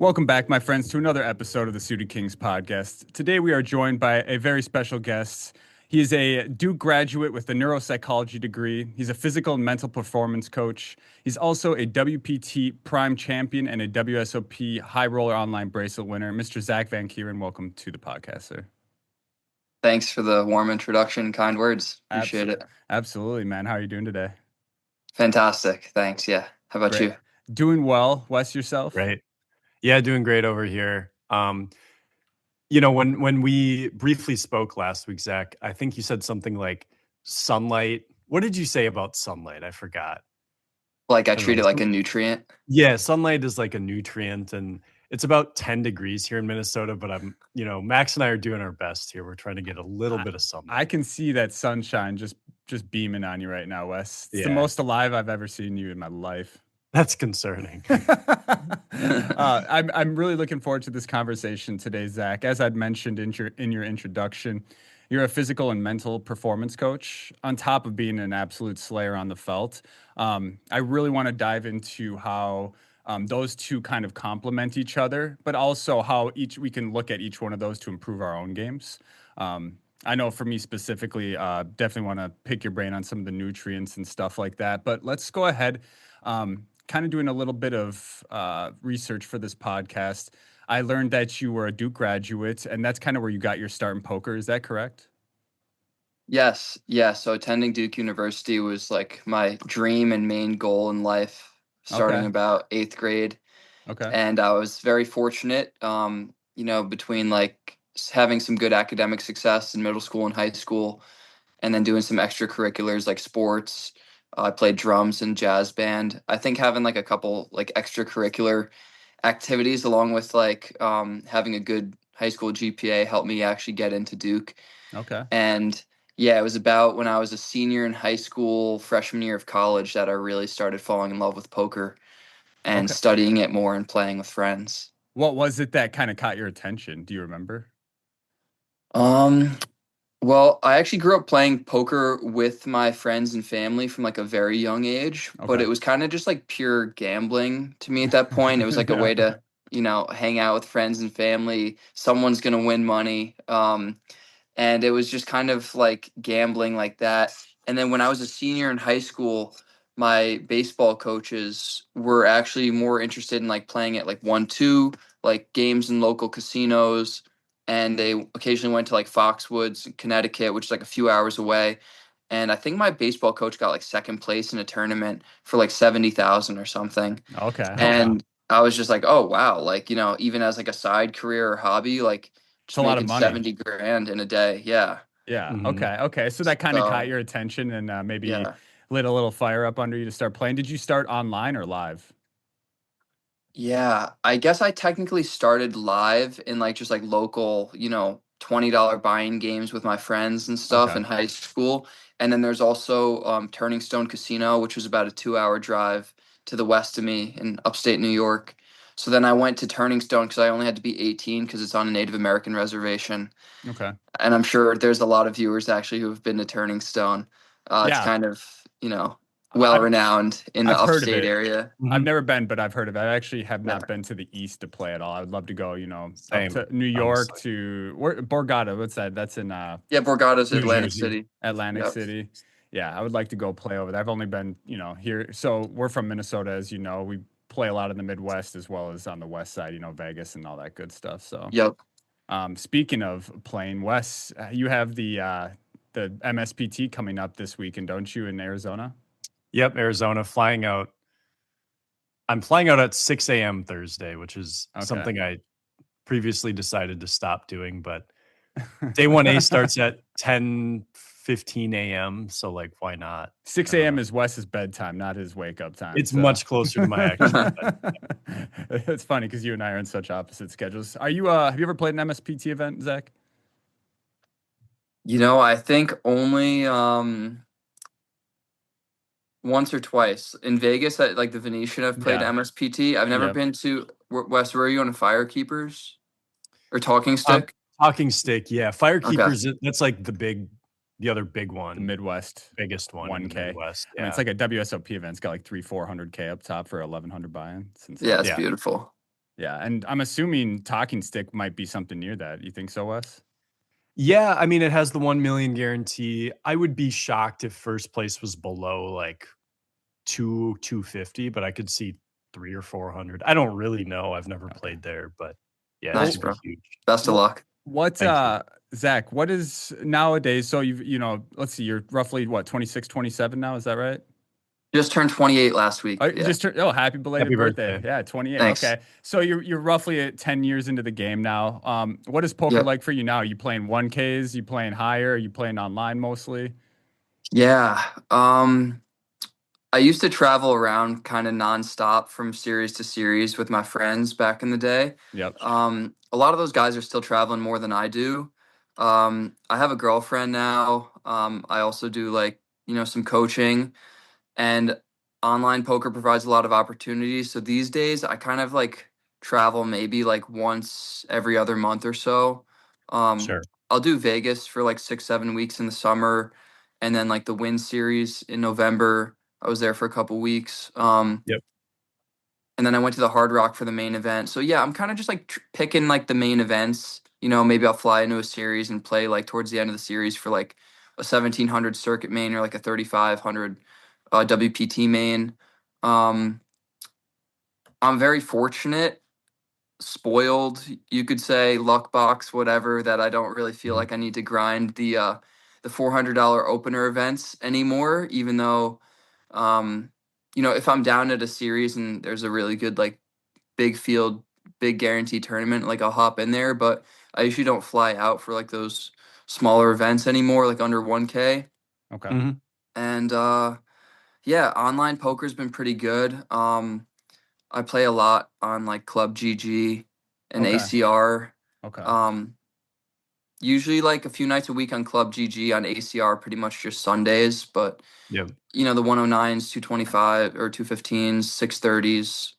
Welcome back, my friends, to another episode of the Suited Kings podcast. Today we are joined by a very special guest. He is a Duke graduate with a neuropsychology degree. He's a physical and mental performance coach. He's also a WPT Prime champion and a WSOP High Roller Online Bracelet winner. Mr. Zak VanKeuren, welcome to the podcast, sir. Thanks for the warm introduction, kind words. Appreciate it. Absolutely, man. How are you doing today? Fantastic. Thanks. Yeah. How about you? Doing well. Wes, yourself? Right. Yeah, doing great over here. When we briefly spoke last week, Zach, I think you said something like sunlight. What did you say about sunlight? I forgot. Like I treat it like a nutrient? Yeah, sunlight is like a nutrient, and it's about 10 degrees here in Minnesota, but Max and I are doing our best here. We're trying to get a little bit of sunlight. I can see that sunshine just beaming on you right now, Wes. It's the most alive I've ever seen you in my life. That's concerning. I'm really looking forward to this conversation today, Zach. As I'd mentioned in your introduction, you're a physical and mental performance coach on top of being an absolute slayer on the felt. I really want to dive into how those two kind of complement each other, but also how we can look at each one of those to improve our own games. I know for me specifically, definitely want to pick your brain on some of the nutrients and stuff like that. But let's go ahead. Kind of doing a little bit of research for this podcast. I learned that you were a Duke graduate, and that's kind of where you got your start in poker. Is that correct? Yes. Yeah. So attending Duke University was like my dream and main goal in life, starting about 8th grade. Okay. And I was very fortunate, between like having some good academic success in middle school and high school, and then doing some extracurriculars like sports. I played drums and jazz band. I think having like a couple like extracurricular activities along with like having a good high school GPA helped me actually get into Duke. Okay. And yeah, it was about when I was a senior in high school, freshman year of college, that I really started falling in love with poker and studying it more and playing with friends. What was it that kind of caught your attention? Do you remember? Well, I actually grew up playing poker with my friends and family from like a very young age, but it was kind of just like pure gambling to me at that point. It was like a way to, hang out with friends and family. Someone's going to win money. And it was just kind of like gambling like that. And then when I was a senior in high school, my baseball coaches were actually more interested in like playing at like 1-2, like games in local casinos. And they occasionally went to like Foxwoods, Connecticut, which is like a few hours away. And I think my baseball coach got like second place in a tournament for like 70,000 or something. Okay. And I was just like, oh wow, like even as like a side career or hobby, like just a lot of money. 70 grand in a day. Yeah. Yeah. Mm-hmm. Okay. So that kind of caught your attention and maybe lit a little fire up under you to start playing. Did you start online or live? Yeah, I guess I technically started live in like just like local, $20 buy-in games with my friends and stuff in high school. And then there's also Turning Stone Casino, which was about a 2-hour drive to the west of me in upstate New York. So then I went to Turning Stone because I only had to be 18 because it's on a Native American reservation. Okay. And I'm sure there's a lot of viewers actually who have been to Turning Stone. It's kind of, well-renowned in the upstate area. I've never been, but I've heard of it. I actually have not been to the east to play at all. I would love to go, up to New York to Borgata. What's that? That's in Borgata's Atlantic City. Atlantic City. Yeah, I would like to go play over there. I've only been, here. So we're from Minnesota, as you know. We play a lot in the Midwest as well as on the west side, Vegas and all that good stuff. So speaking of playing, Wes, you have the MSPT coming up this weekend, don't you, in Arizona? Yep, Arizona, flying out. I'm flying out at 6 a.m. Thursday, which is something I previously decided to stop doing. But day 1A starts at 10:15 a.m. So, like, why not? 6 a.m. is Wes's bedtime, not his wake-up time. It's much closer to my actual bedtime. It's funny because you and I are in such opposite schedules. Are you? Have you ever played an MSPT event, Zach? I think only once or twice in Vegas at like the Venetian. I've played MSPT. I've never been to West. Where are you on Firekeepers or Talking Stick? Talking Stick, yeah. Firekeepers. That's like the other big one, the Midwest biggest one, 1K. Midwest. Yeah. I mean, it's like a WSOP event. It's got like 300-400K up top for 1,100 buy-in. It's beautiful. Yeah, and I'm assuming talking stick might be something near that. You think so, Wes? Yeah, I mean, it has the 1 million guarantee. I would be shocked if first place was below like 250, but I could see 3 or 400. I don't really know. I've never Okay. played there, but yeah, it Nice, should be bro. huge. Best of What luck. what Thank you. Zach, what is nowadays, so let's see, you're roughly what, 26, 27 now, is that right? Just turned 28 last week. Oh, Yeah. happy belated Happy birthday. birthday. Yeah, 28. Thanks. Okay. So you're roughly at 10 years into the game now. What is poker Yep. like for you now? You playing 1Ks? You playing higher? Are you playing online mostly? Yeah. I used to travel around kind of nonstop from series to series with my friends back in the day. Yep. A lot of those guys are still traveling more than I do. I have a girlfriend now. I also do like, some coaching, and online poker provides a lot of opportunities. So these days I kind of like travel maybe like once every other month or so. Um, Sure. I'll do Vegas for like 6, 7 weeks in the summer, and then like the Win Series in November. I was there for a couple weeks. Yep. And then I went to the Hard Rock for the main event. So yeah, I'm kind of just like picking like the main events. Maybe I'll fly into a series and play like towards the end of the series for like a 1700 circuit main or like a 3500 WPT main. Um, I'm very fortunate, spoiled, you could say, luck box, whatever, that I don't really feel Mhm. like I need to grind the $400 opener events anymore. Even though, if I'm down at a series and there's a really good like big field, big guarantee tournament, like I'll hop in there. But I usually don't fly out for like those smaller events anymore, like under 1K. Okay. Mhm. And yeah, online poker's been pretty good. I play a lot on like Club GG and Okay. ACR. Okay. Um, Usually like a few nights a week on Club GG. On ACR, pretty much just Sundays. But Yep. the 109s, 225 or 215s, 630s.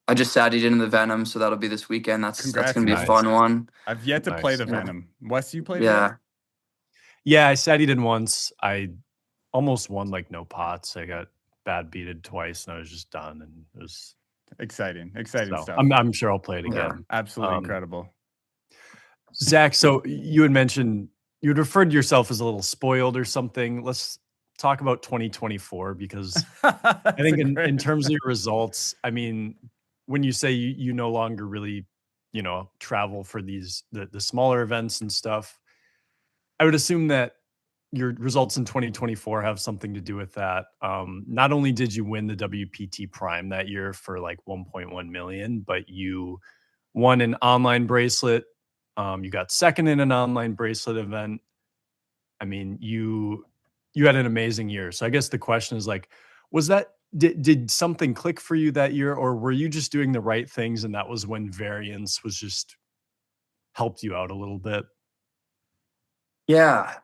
I just sat it into the Venom, so that'll be this weekend. That's Congrats, gonna be a man. Nice. fun one. I've yet to play Nice. the Yeah. Venom. Wes, you played it yet? Yeah. Yeah, I sat in once. I almost won like no pots. I got bad beated twice and I was just done. And it was Exciting so stuff. I'm sure I'll play it Yeah. again. Absolutely incredible. Zach, so you had mentioned you had referred to yourself as a little spoiled or something. Let's talk about 2024 because I That's a think in great. terms of your results, I mean, when you say you no longer really, travel for the smaller events and stuff, I would assume that your results in 2024 have something to do with that. Not only did you win the WPT Prime that year for like 1.1 million, but you won an online bracelet. You got second in an online bracelet event. I mean, you had an amazing year. So I guess the question is like, was that did something click for you that year, or were you just doing the right things and that was when variance was just helped you out a little bit? Yeah.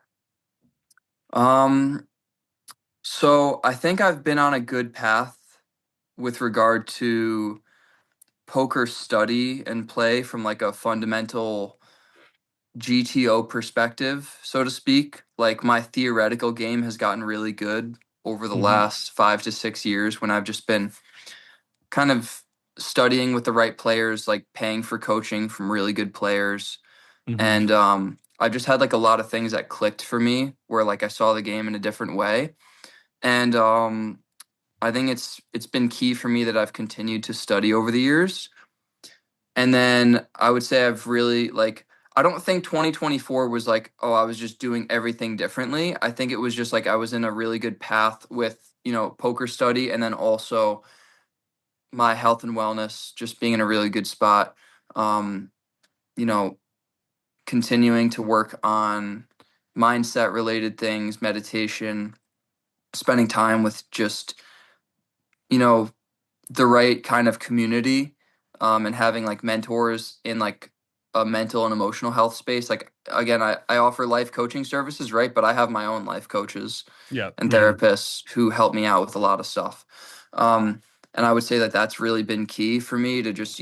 Um, so I think I've been on a good path with regard to poker study and play from like a fundamental GTO perspective, so to speak. Like my theoretical game has gotten really good over the Mhm, last 5 to 6 years when I've just been kind of studying with the right players, like paying for coaching from really good players. mhm. And I just had like a lot of things that clicked for me where like I saw the game in a different way. And I think it's been key for me that I've continued to study over the years. And then I would say I've really like I don't think 2024 was like, oh, I was just doing everything differently. I think it was just like I was in a really good path with, poker study, and then also my health and wellness just being in a really good spot. Um, you know, Continuing to work on mindset related things, meditation, spending time with just, you know, the right kind of community, and having like mentors in like a mental and emotional health space. Like again, I offer life coaching services, right? But I have my own life coaches Yep. and Mhm. therapists who help me out with a lot of stuff. And I would say that that's really been key for me to just,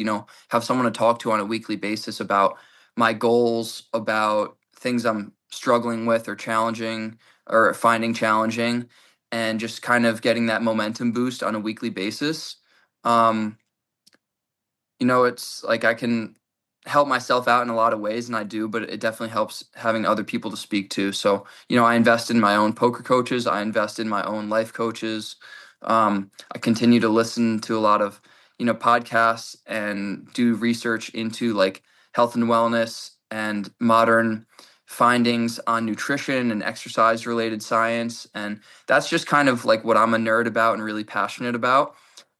have someone to talk to on a weekly basis about my goals, about things I'm struggling with or challenging or finding challenging, and just kind of getting that momentum boost on a weekly basis. Um, it's like I can help myself out in a lot of ways, and I do, but it definitely helps having other people to speak to. So, I invest in my own poker coaches, I invest in my own life coaches. I continue to listen to a lot of, podcasts and do research into like health and wellness and modern findings on nutrition and exercise related science. And that's just kind of like what I'm a nerd about and really passionate about.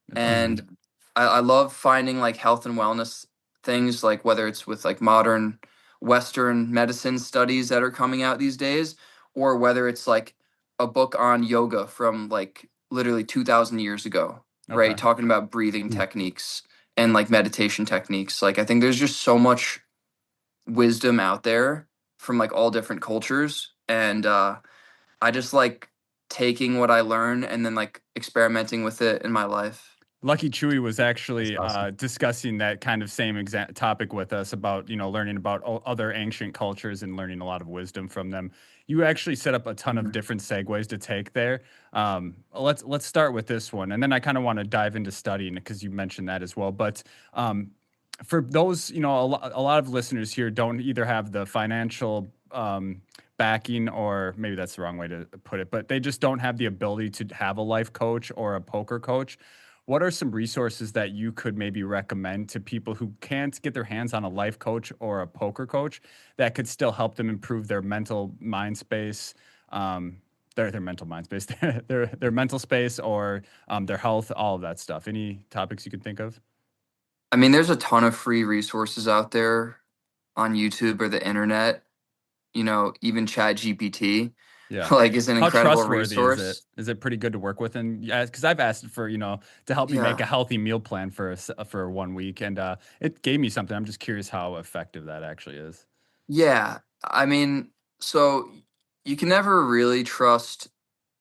That's awesome. And I love finding like health and wellness things, like whether it's with like modern Western medicine studies that are coming out these days, or whether it's like a book on yoga from like literally 2,000 years ago, right? Okay. Talking about breathing techniques and like meditation techniques. Like, I think there's just so much wisdom out there from like all different cultures. And I just like taking what I learn and then like experimenting with it in my life. Lucky Chewy was That's actually awesome. discussing that kind of same topic with us about, learning about other ancient cultures and learning a lot of wisdom from them. You actually set up a ton of Mhm. different segues to take there. Let's start with this one, and then I kind of want to dive into studying because you mentioned that as well. But for those, a lot of listeners here don't either have the financial backing, or maybe that's the wrong way to put it, but they just don't have the ability to have a life coach or a poker coach. What are some resources that you could maybe recommend to people who can't get their hands on a life coach or a poker coach that could still help them improve their mental mind space, their mental mind space, their mental space, or their health, all of that stuff? Any topics you can think of? I mean, there's a ton of free resources out there on YouTube or the internet. Even Chat GPT Yeah. like is an How incredible trustworthy is it? resource. Is it pretty good to work with? And yeah, because I've asked for, to help me make Yeah. a healthy meal plan for 1 week, and it gave me something. I'm just curious how effective that actually is. Yeah. I mean, so you can never really trust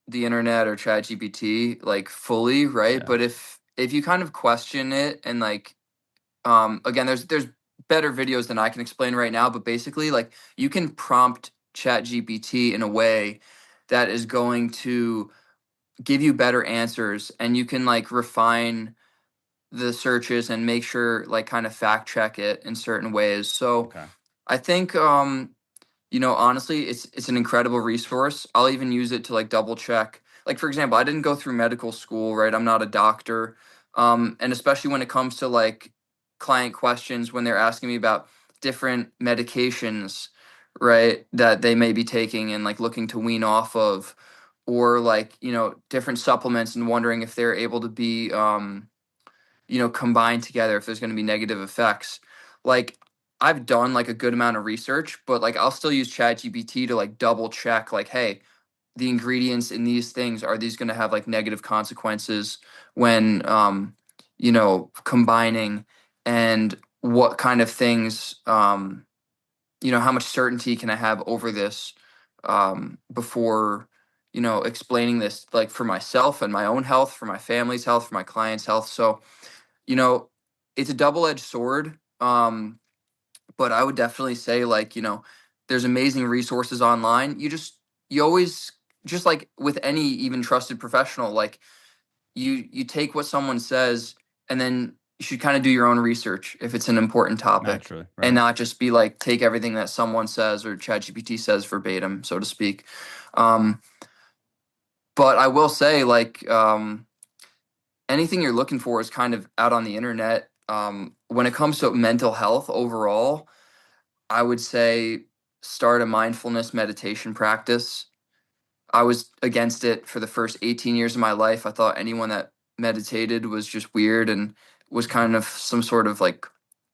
the internet or Chat GPT like fully, right? Yeah. But if you kind of question it and like again, there's better videos than I can explain right now, but basically like you can prompt Chat GPT in a way that is going to give you better answers, and you can like refine the searches and make sure like kind of fact check it in certain ways. So Okay. I think honestly, it's an incredible resource. I'll even use it to like double check. Like, for example, I didn't go through medical school, right? I'm not a doctor. And especially when it comes to like client questions, when they're asking me about different medications, right, that they may be taking and like looking to wean off of, or like, different supplements and wondering if they're able to be combined together, if there's going to be negative effects. Like, I've done like a good amount of research, but like I'll still use ChatGPT to like double check, like, hey, the ingredients in these things, are these going to have like negative consequences when combining, and what kind of things, how much certainty can I have over this before explaining this, like for myself and my own health, for my family's health, for my clients' health. So you know, it's a double-edged sword. But I would definitely say like, there's amazing resources online. You always, just like with any even trusted professional, like you take what someone says, and then you should kind of do your own research if it's an important topic, Naturally, and right? not just be like take everything that someone says or ChatGPT says verbatim, so to speak. Um, but I will say like anything you're looking for is kind of out on the internet. When it comes to mental health overall, I would say start a mindfulness meditation practice. I was against it for the first 18 years of my life. I thought anyone that meditated was just weird and was kind of some sort of like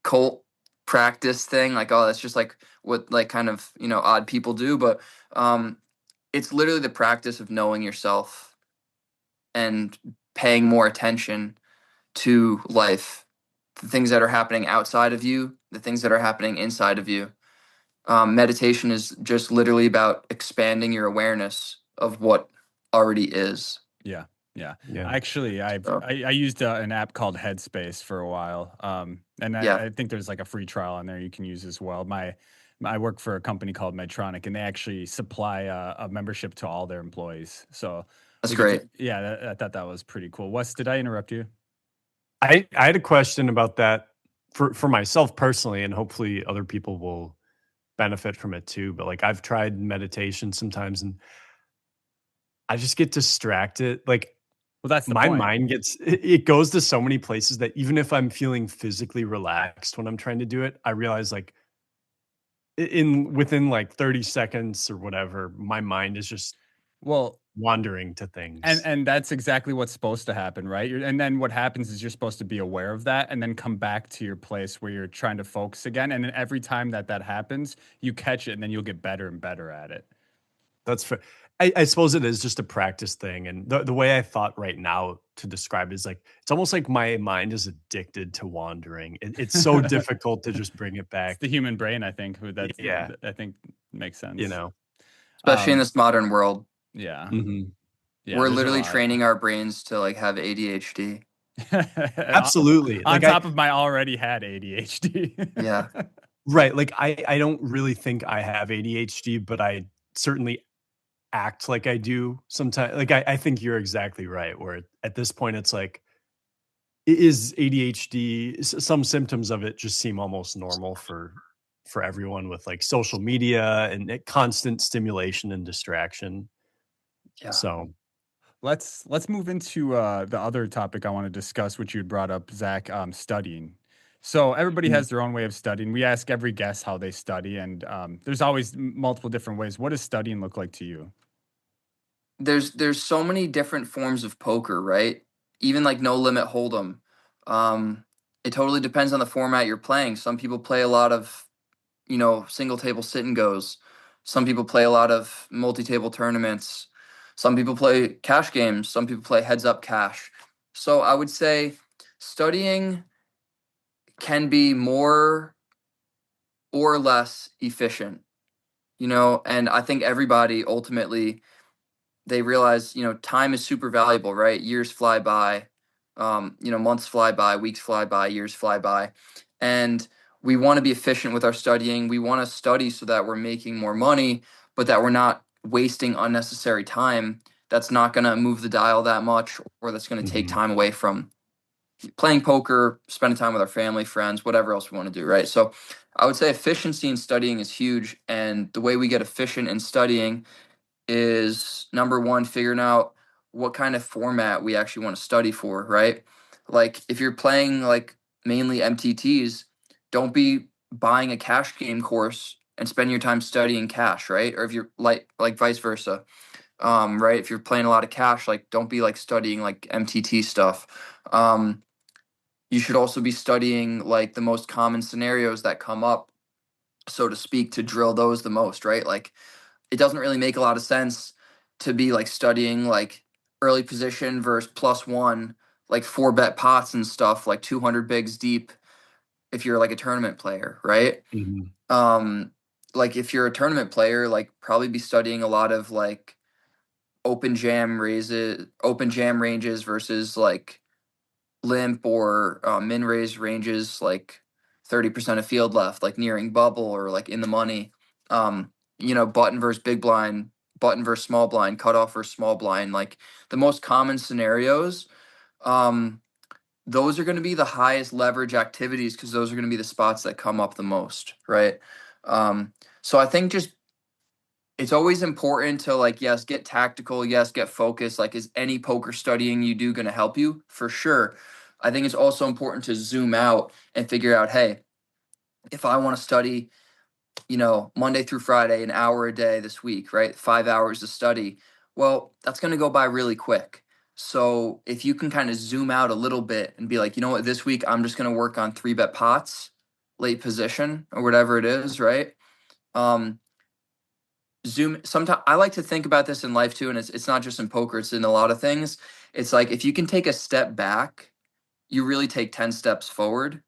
cult practice thing. Like, oh, that's just like what like kind of, odd people do. But um, it's literally the practice of knowing yourself and paying more attention to life, the things that are happening outside of you, the things that are happening inside of you. Meditation is just literally about expanding your awareness of what already is. Yeah, yeah. Yeah. Actually, So, I used an app called Headspace for a while, and yeah, I think there's like a free trial on there you can use as well. I work for a company called Medtronic, and they actually supply a membership to all their employees. So that's we get to, great. yeah, I thought that was pretty cool. Wes, did I interrupt you? I had a question about that. for myself personally, and hopefully other people will benefit from it too. But like I've tried meditation sometimes and I just get distracted. Like Well, that's the my point. mind it goes to so many places that even if I'm feeling physically relaxed when I'm trying to do it, I realize like in within like 30 seconds or whatever, my mind is just Well, wandering to things. and that's exactly what's supposed to happen, right? And then what happens is you're supposed to be aware of that and then come back to your place where you're trying to focus again. And then every time that happens, you catch it and then you'll get better and better at it. That's fair. I suppose it is just a practice thing. And the way I thought right now to describe it is like, it's almost like my mind is addicted to wandering. It's so difficult to just bring it It's the back. human brain, I think, Yeah. I think makes You sense. know? especially in this modern world. Yeah. Mhm. Yeah, We're there's a literally lot. training our brains to like have ADHD. Absolutely. On Like top of my already had ADHD. Yeah. right. Like I don't really think I have ADHD, but I certainly act like I do sometimes. Like I think you're exactly right. Where at this point it's like, is ADHD, some symptoms of it just seem almost normal for everyone with like social media and constant stimulation and distraction. Yeah. So, Let's move into the other topic I want to discuss, which you had brought up, Zach, studying. So everybody mm, has their own way of studying. We ask every guest how they study, and there's always multiple different ways. What does studying look like to you? There's so many different forms of poker, right? Even like no limit hold'em. Um, it totally depends on the format you're playing. Some people play a lot of, single table sit and goes. Some people play a lot of multi-table tournaments. Some people play cash games. Some people play heads up cash. So I would say studying can be more or less efficient, and I think everybody ultimately they realize, time is super valuable, right? Years fly by, months fly by, weeks fly by, years fly by. And we want to be efficient with our studying. We want to study so that we're making more money, but that we're not wasting unnecessary time that's not going to move the dial that much or that's going to take mhm, time away from playing poker, spending time with our family, friends, whatever else we want to do, right? So I would say efficiency in studying is huge. And the way we get efficient in studying is number one, figuring out what kind of format we actually want to study for, right? Like if you're playing like mainly MTTs, don't be buying a cash game course and spend your time studying cash, right? Or if you're like vice versa, right? If you're playing a lot of cash, like don't be like studying like MTT stuff. You should also be studying like the most common scenarios that come up, so to speak, to drill those the most, right? Like it doesn't really make a lot of sense to be like studying like early position versus plus one, like four bet pots and stuff, like 200 bigs deep if you're like a tournament player, right? mhm, Um, like if you're a tournament player, like probably be studying a lot of like open jam ranges versus like limp or min raise ranges, like 30% of field left, like nearing bubble or like in the money. Button versus big blind, button versus small blind, cutoff versus small blind, like the most common scenarios. Um, those are going to be the highest leverage activities because those are going to be the spots that come up the most, right? So I think just it's always important to like, yes, get tactical, yes, get focused. Like, is any poker studying you do going to help you? For sure. I think it's also important to zoom out and figure out, hey, if I want to study, Monday through Friday, an hour a day this week, right? 5 hours to study. Well, that's going to go by really quick. So if you can kind of zoom out a little bit and be like, you know what, this week I'm just going to work on three bet pots, late position, or whatever it is, right? Um, zoom sometimes I like to think about this in life too, and it's not just in poker, it's in a lot of things. It's like if you can take a step back, you really take 10 steps forward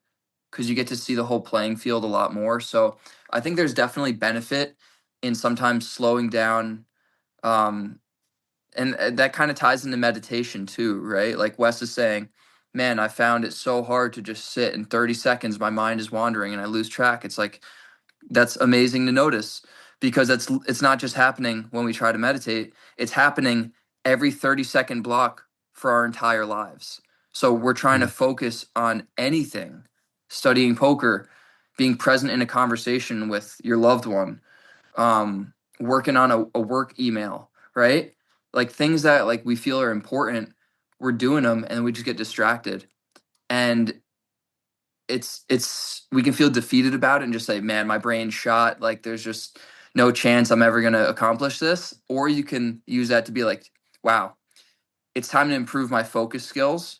because you get to see the whole playing field a lot more. So I think there's definitely benefit in sometimes slowing down. Um and that kind of ties into meditation too, right? Like Wes is saying, man, I found it so hard to just sit in 30 seconds, my mind is wandering and I lose track. It's like that's amazing to notice because it's not just happening when we try to meditate, it's happening every 30-second block for our entire lives. So we're trying to mm, focus on anything, studying poker, being present in a conversation with your loved one, working on a work email, right? Like things that like we feel are important, we're doing them and we just get distracted. And it's we can feel defeated about it and just say, man, my brain's shot. Like there's just no chance I'm ever gonna accomplish this. Or you can use that to be like, wow, it's time to improve my focus skills.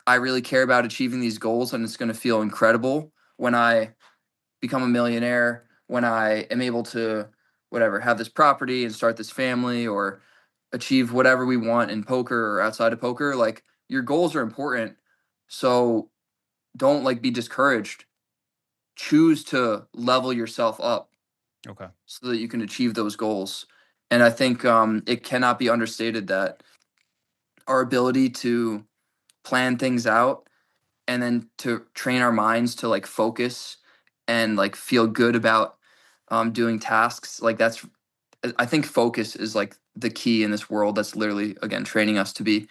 I really care about achieving these goals, and it's gonna feel incredible when I become a millionaire, when I am able to whatever, have this property and start this family or achieve whatever we want in poker or outside of poker. Like your goals are important. So don't like be discouraged. Choose to level yourself up Okay. so that you can achieve those goals. And I think it cannot be understated that our ability to plan things out and then to train our minds to like focus and like feel good about doing tasks, like that's, I think focus is like the key in this world that's literally again training us to be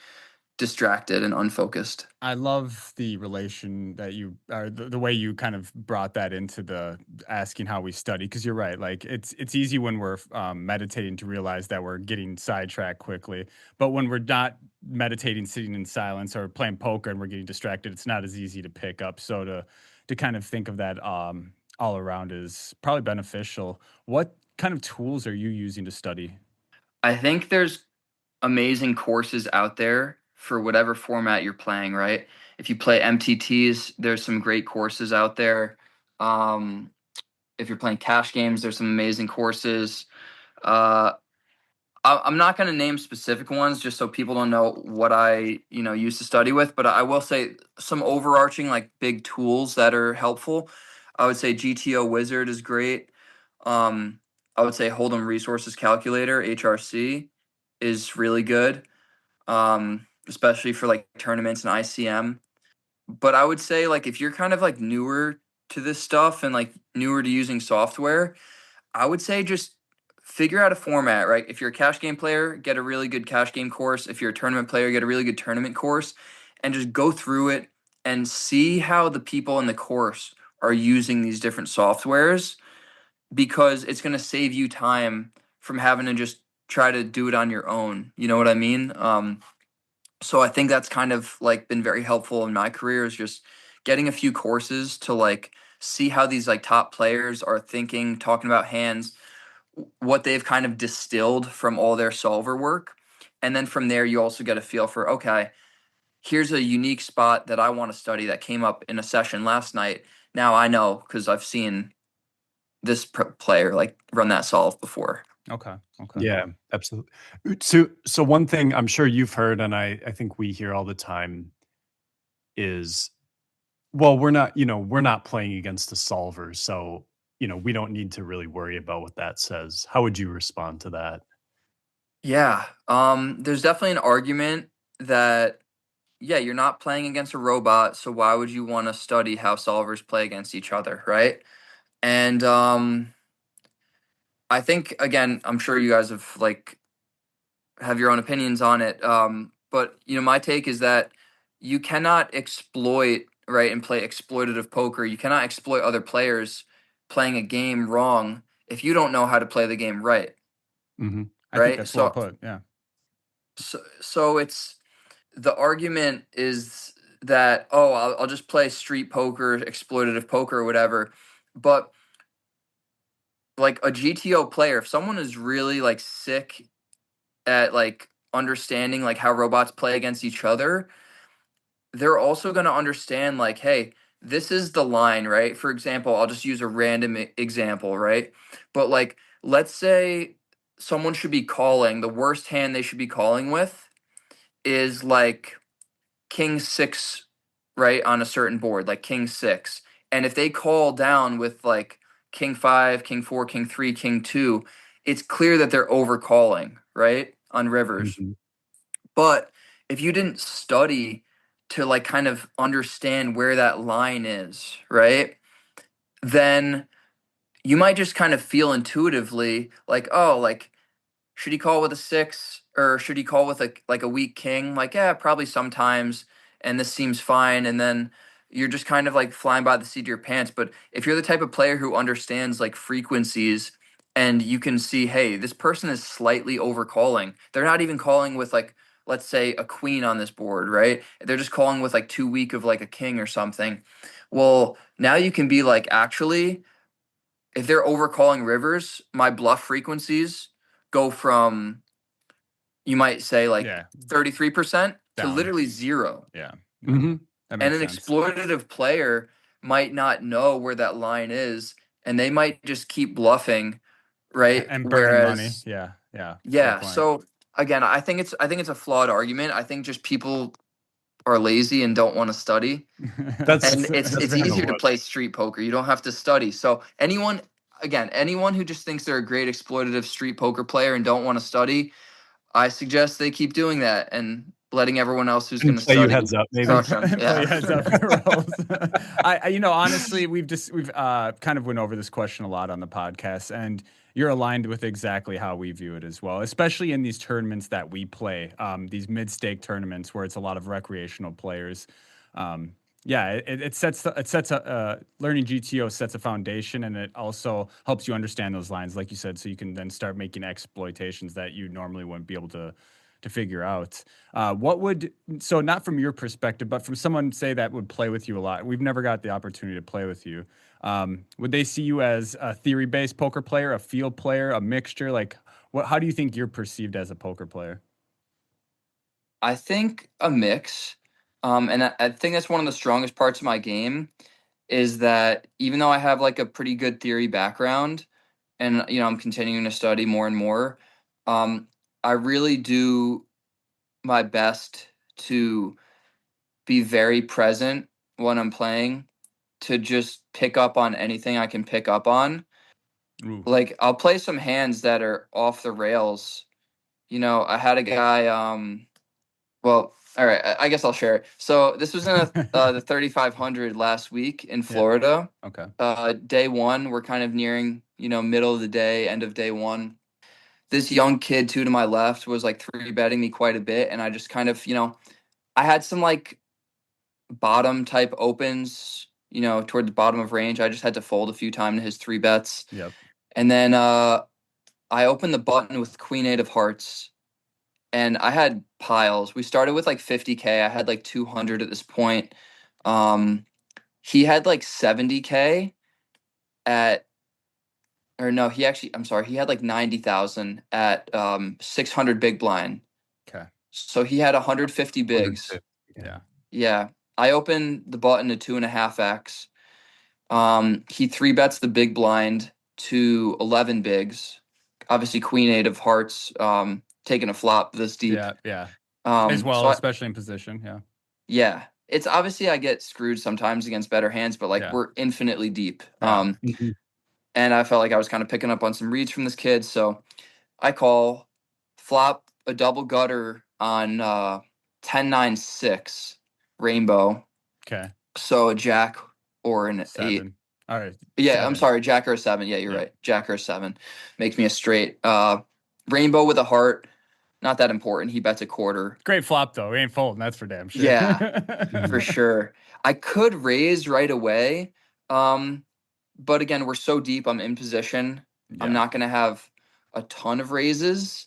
distracted and unfocused. I love the relation that you or the way you kind of brought that into the asking how we study because you're right. Like it's easy when we're meditating to realize that we're getting sidetracked quickly, but when we're not meditating, sitting in silence or playing poker and we're getting distracted, it's not as easy to pick up. So to kind of think of that all around is probably beneficial. What kind of tools are you using to study? I think there's amazing courses out there for whatever format you're playing, right? If you play MTTs, there's some great courses out there. Um, if you're playing cash games, there's some amazing courses. Uh, I'm not going to name specific ones just so people don't know what I, used to study with, but I will say some overarching like big tools that are helpful. I would say GTO Wizard is great. I would say Hold'em Resources Calculator, HRC, is really good, especially for like tournaments and ICM. But I would say like if you're kind of like newer to this stuff and like newer to using software, I would say just figure out a format, right? If you're a cash game player, get a really good cash game course. If you're a tournament player, get a really good tournament course and just go through it and see how the people in the course are using these different softwares because it's going to save you time from having to just try to do it on your own. You know what I mean? So I think that's kind of like been very helpful in my career is just getting a few courses to like see how these like top players are thinking, talking about hands, what they've kind of distilled from all their solver work. And then from there, you also get a feel for, okay, here's a unique spot that I want to study that came up in a session last night. Now I know because I've seen this player like run that solve before. Okay. Okay. Yeah, absolutely. So one thing I'm sure you've heard, and I think we hear all the time is, well, we're not playing against a solver, so we don't need to really worry about what that says. How would you respond to that? Yeah. There's definitely an argument that, yeah, you're not playing against a robot, so why would you want to study how solvers play against each other, right? And I think again, I'm sure you guys have like have your own opinions on it. But my take is that you cannot exploit, right, and play exploitative poker. You cannot exploit other players playing a game wrong if you don't know how to play the game right, Hmm. I think right? that's well So put. Yeah. so it's the argument is that, oh, I'll just play street poker, exploitative poker or whatever. But like a GTO player, if someone is really like sick at like understanding like how robots play against each other, they're also going to understand like, hey, this is the line, right? For example, I'll just use a random example, right? But like, let's say someone should be calling, the worst hand they should be calling with is like king six, right? On a certain board, like king six. And if they call down with like king five, king four, king three, king two, it's clear that they're overcalling, right? On rivers. Mhm. But if you didn't study to like kind of understand where that line is, right? Then you might just kind of feel intuitively like, oh, like should he call with a six or should he call with a like a weak king? Like, yeah, probably sometimes and this seems fine. And then you're just kind of like flying by the seat of your pants. But if you're the type of player who understands like frequencies and you can see, hey, this person is slightly overcalling. They're not even calling with like, let's say a queen on this board, right? They're just calling with like too weak of like a king or something. Well, now you can be like, actually, if they're overcalling rivers, my bluff frequencies go from, you might say like 33% to Down. literally 0. Yeah. Mm-hmm. That And makes an sense. exploitative player might not know where that line is, and they might just keep bluffing, right? And burning money. Whereas, Yeah. Yeah. Fair yeah. point. So again, I think it's a flawed argument. I think just people are lazy and don't want to study, and That's it's kind of easier to what. play street poker. You don't have to study. So anyone who just thinks they're a great exploitative street poker player and don't want to study, I suggest they keep doing that and letting everyone else who's And going to play you study heads up, maybe. crush them. Play Yeah. your heads up rolls. Honestly, we've kind of went over this question a lot on the podcast, and you're aligned with exactly how we view it as well, especially in these tournaments that we play, these mid-stake tournaments where it's a lot of recreational players. Um, yeah, it sets learning GTO sets a foundation, and it also helps you understand those lines, like you said, so you can then start making exploitations that you normally wouldn't be able to figure out. So not from your perspective, but from someone say that would play with you a lot. We've never got the opportunity to play with you. Would they see you as a theory-based poker player, a field player, a mixture? Like, how do you think you're perceived as a poker player? I think a mix. And I think that's one of the strongest parts of my game is that even though I have like a pretty good theory background and I'm continuing to study more and more, um, I really do my best to be very present when I'm playing, to just pick up on anything I can pick up on. Ooh. Like I'll play some hands that are off the rails. I had a guy well, all right. I guess I'll share it. So this was in the 3,500 last week in Yeah. Florida. Okay. Day one, we're kind of nearing, middle of the day, end of day one. This young kid, two to my left, was like three betting me quite a bit, and I just kind of, I had some like bottom type opens, toward the bottom of range. I just had to fold a few times to his three bets, Yep. and then I opened the button with Queen Eight of Hearts. And I had piles. We started with like 50K. I had like 200 at this point. He had like 70K at, or no, I'm sorry, he had like 90,000 at 600 big blind. Okay. So he had 150 bigs. 150, Yeah. Yeah. I opened the button to 2.5x. He three bets the big blind to 11 bigs. Obviously, Queen Eight of Hearts taking a flop this deep. Yeah. Yeah. As Um, well, so I, especially in position. Yeah. Yeah. It's obviously I get screwed sometimes against better hands, but like Yeah. we're infinitely deep. Yeah. Mhm. And I felt like I was kind of picking up on some reads from this kid. So I call, flop a double gutter on 10-9-6 rainbow. Okay. So a jack or an 8. 7. All right. Yeah, 7. I'm sorry, jack or a 7. Yeah, you're Yep. right. Jack or a 7 makes me a straight. Rainbow with a heart, not that important. He bets a quarter. Great flop though. We ain't folding. That's for damn sure. Yeah. For sure. I could raise right away. But again, we're so deep, I'm in position. I'm Yeah. not gonna have a ton of raises.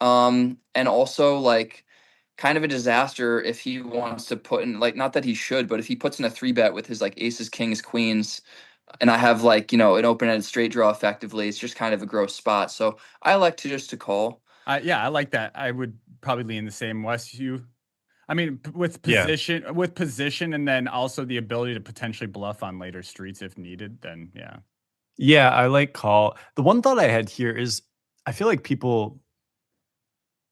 And also like kind of a disaster if he wants to put in, like, not that he should, but if he puts in a three bet with his like aces, kings, queens, and I have like, an open-ended straight draw effectively, it's just kind of a gross spot. So I like to call. Yeah, I like that. I would probably lean the same Wes you. I mean, Yeah. with position, and then also the ability to potentially bluff on later streets if needed. Then yeah, Yeah, I like call. The one thought I had here is I feel like people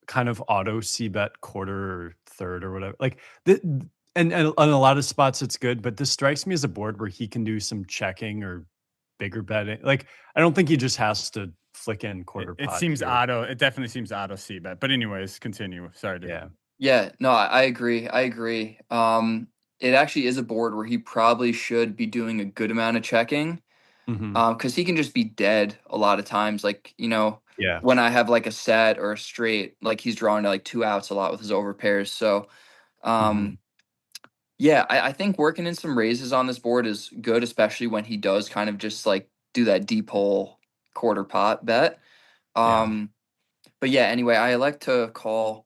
kind of auto C bet quarter or third or whatever. Like and on a lot of spots it's good, but this strikes me as a board where he can do some checking or bigger betting. Like I don't think he just has to flick in quarter it pot seems here. auto. It definitely seems auto C bet. But anyways, continue. Sorry to. Yeah. Yeah, no, I agree. I agree. It actually is a board where he probably should be doing a good amount of checking. Mhm. Because he can just be dead a lot of times. Like, Yeah. when I have like a set or a straight, like he's drawing to like two outs a lot with his overpairs. So, Mhm. Yeah, I think working in some raises on this board is good, especially when he does kind of just like do that deep hole quarter pot bet. Yeah. But yeah, anyway, I like to call.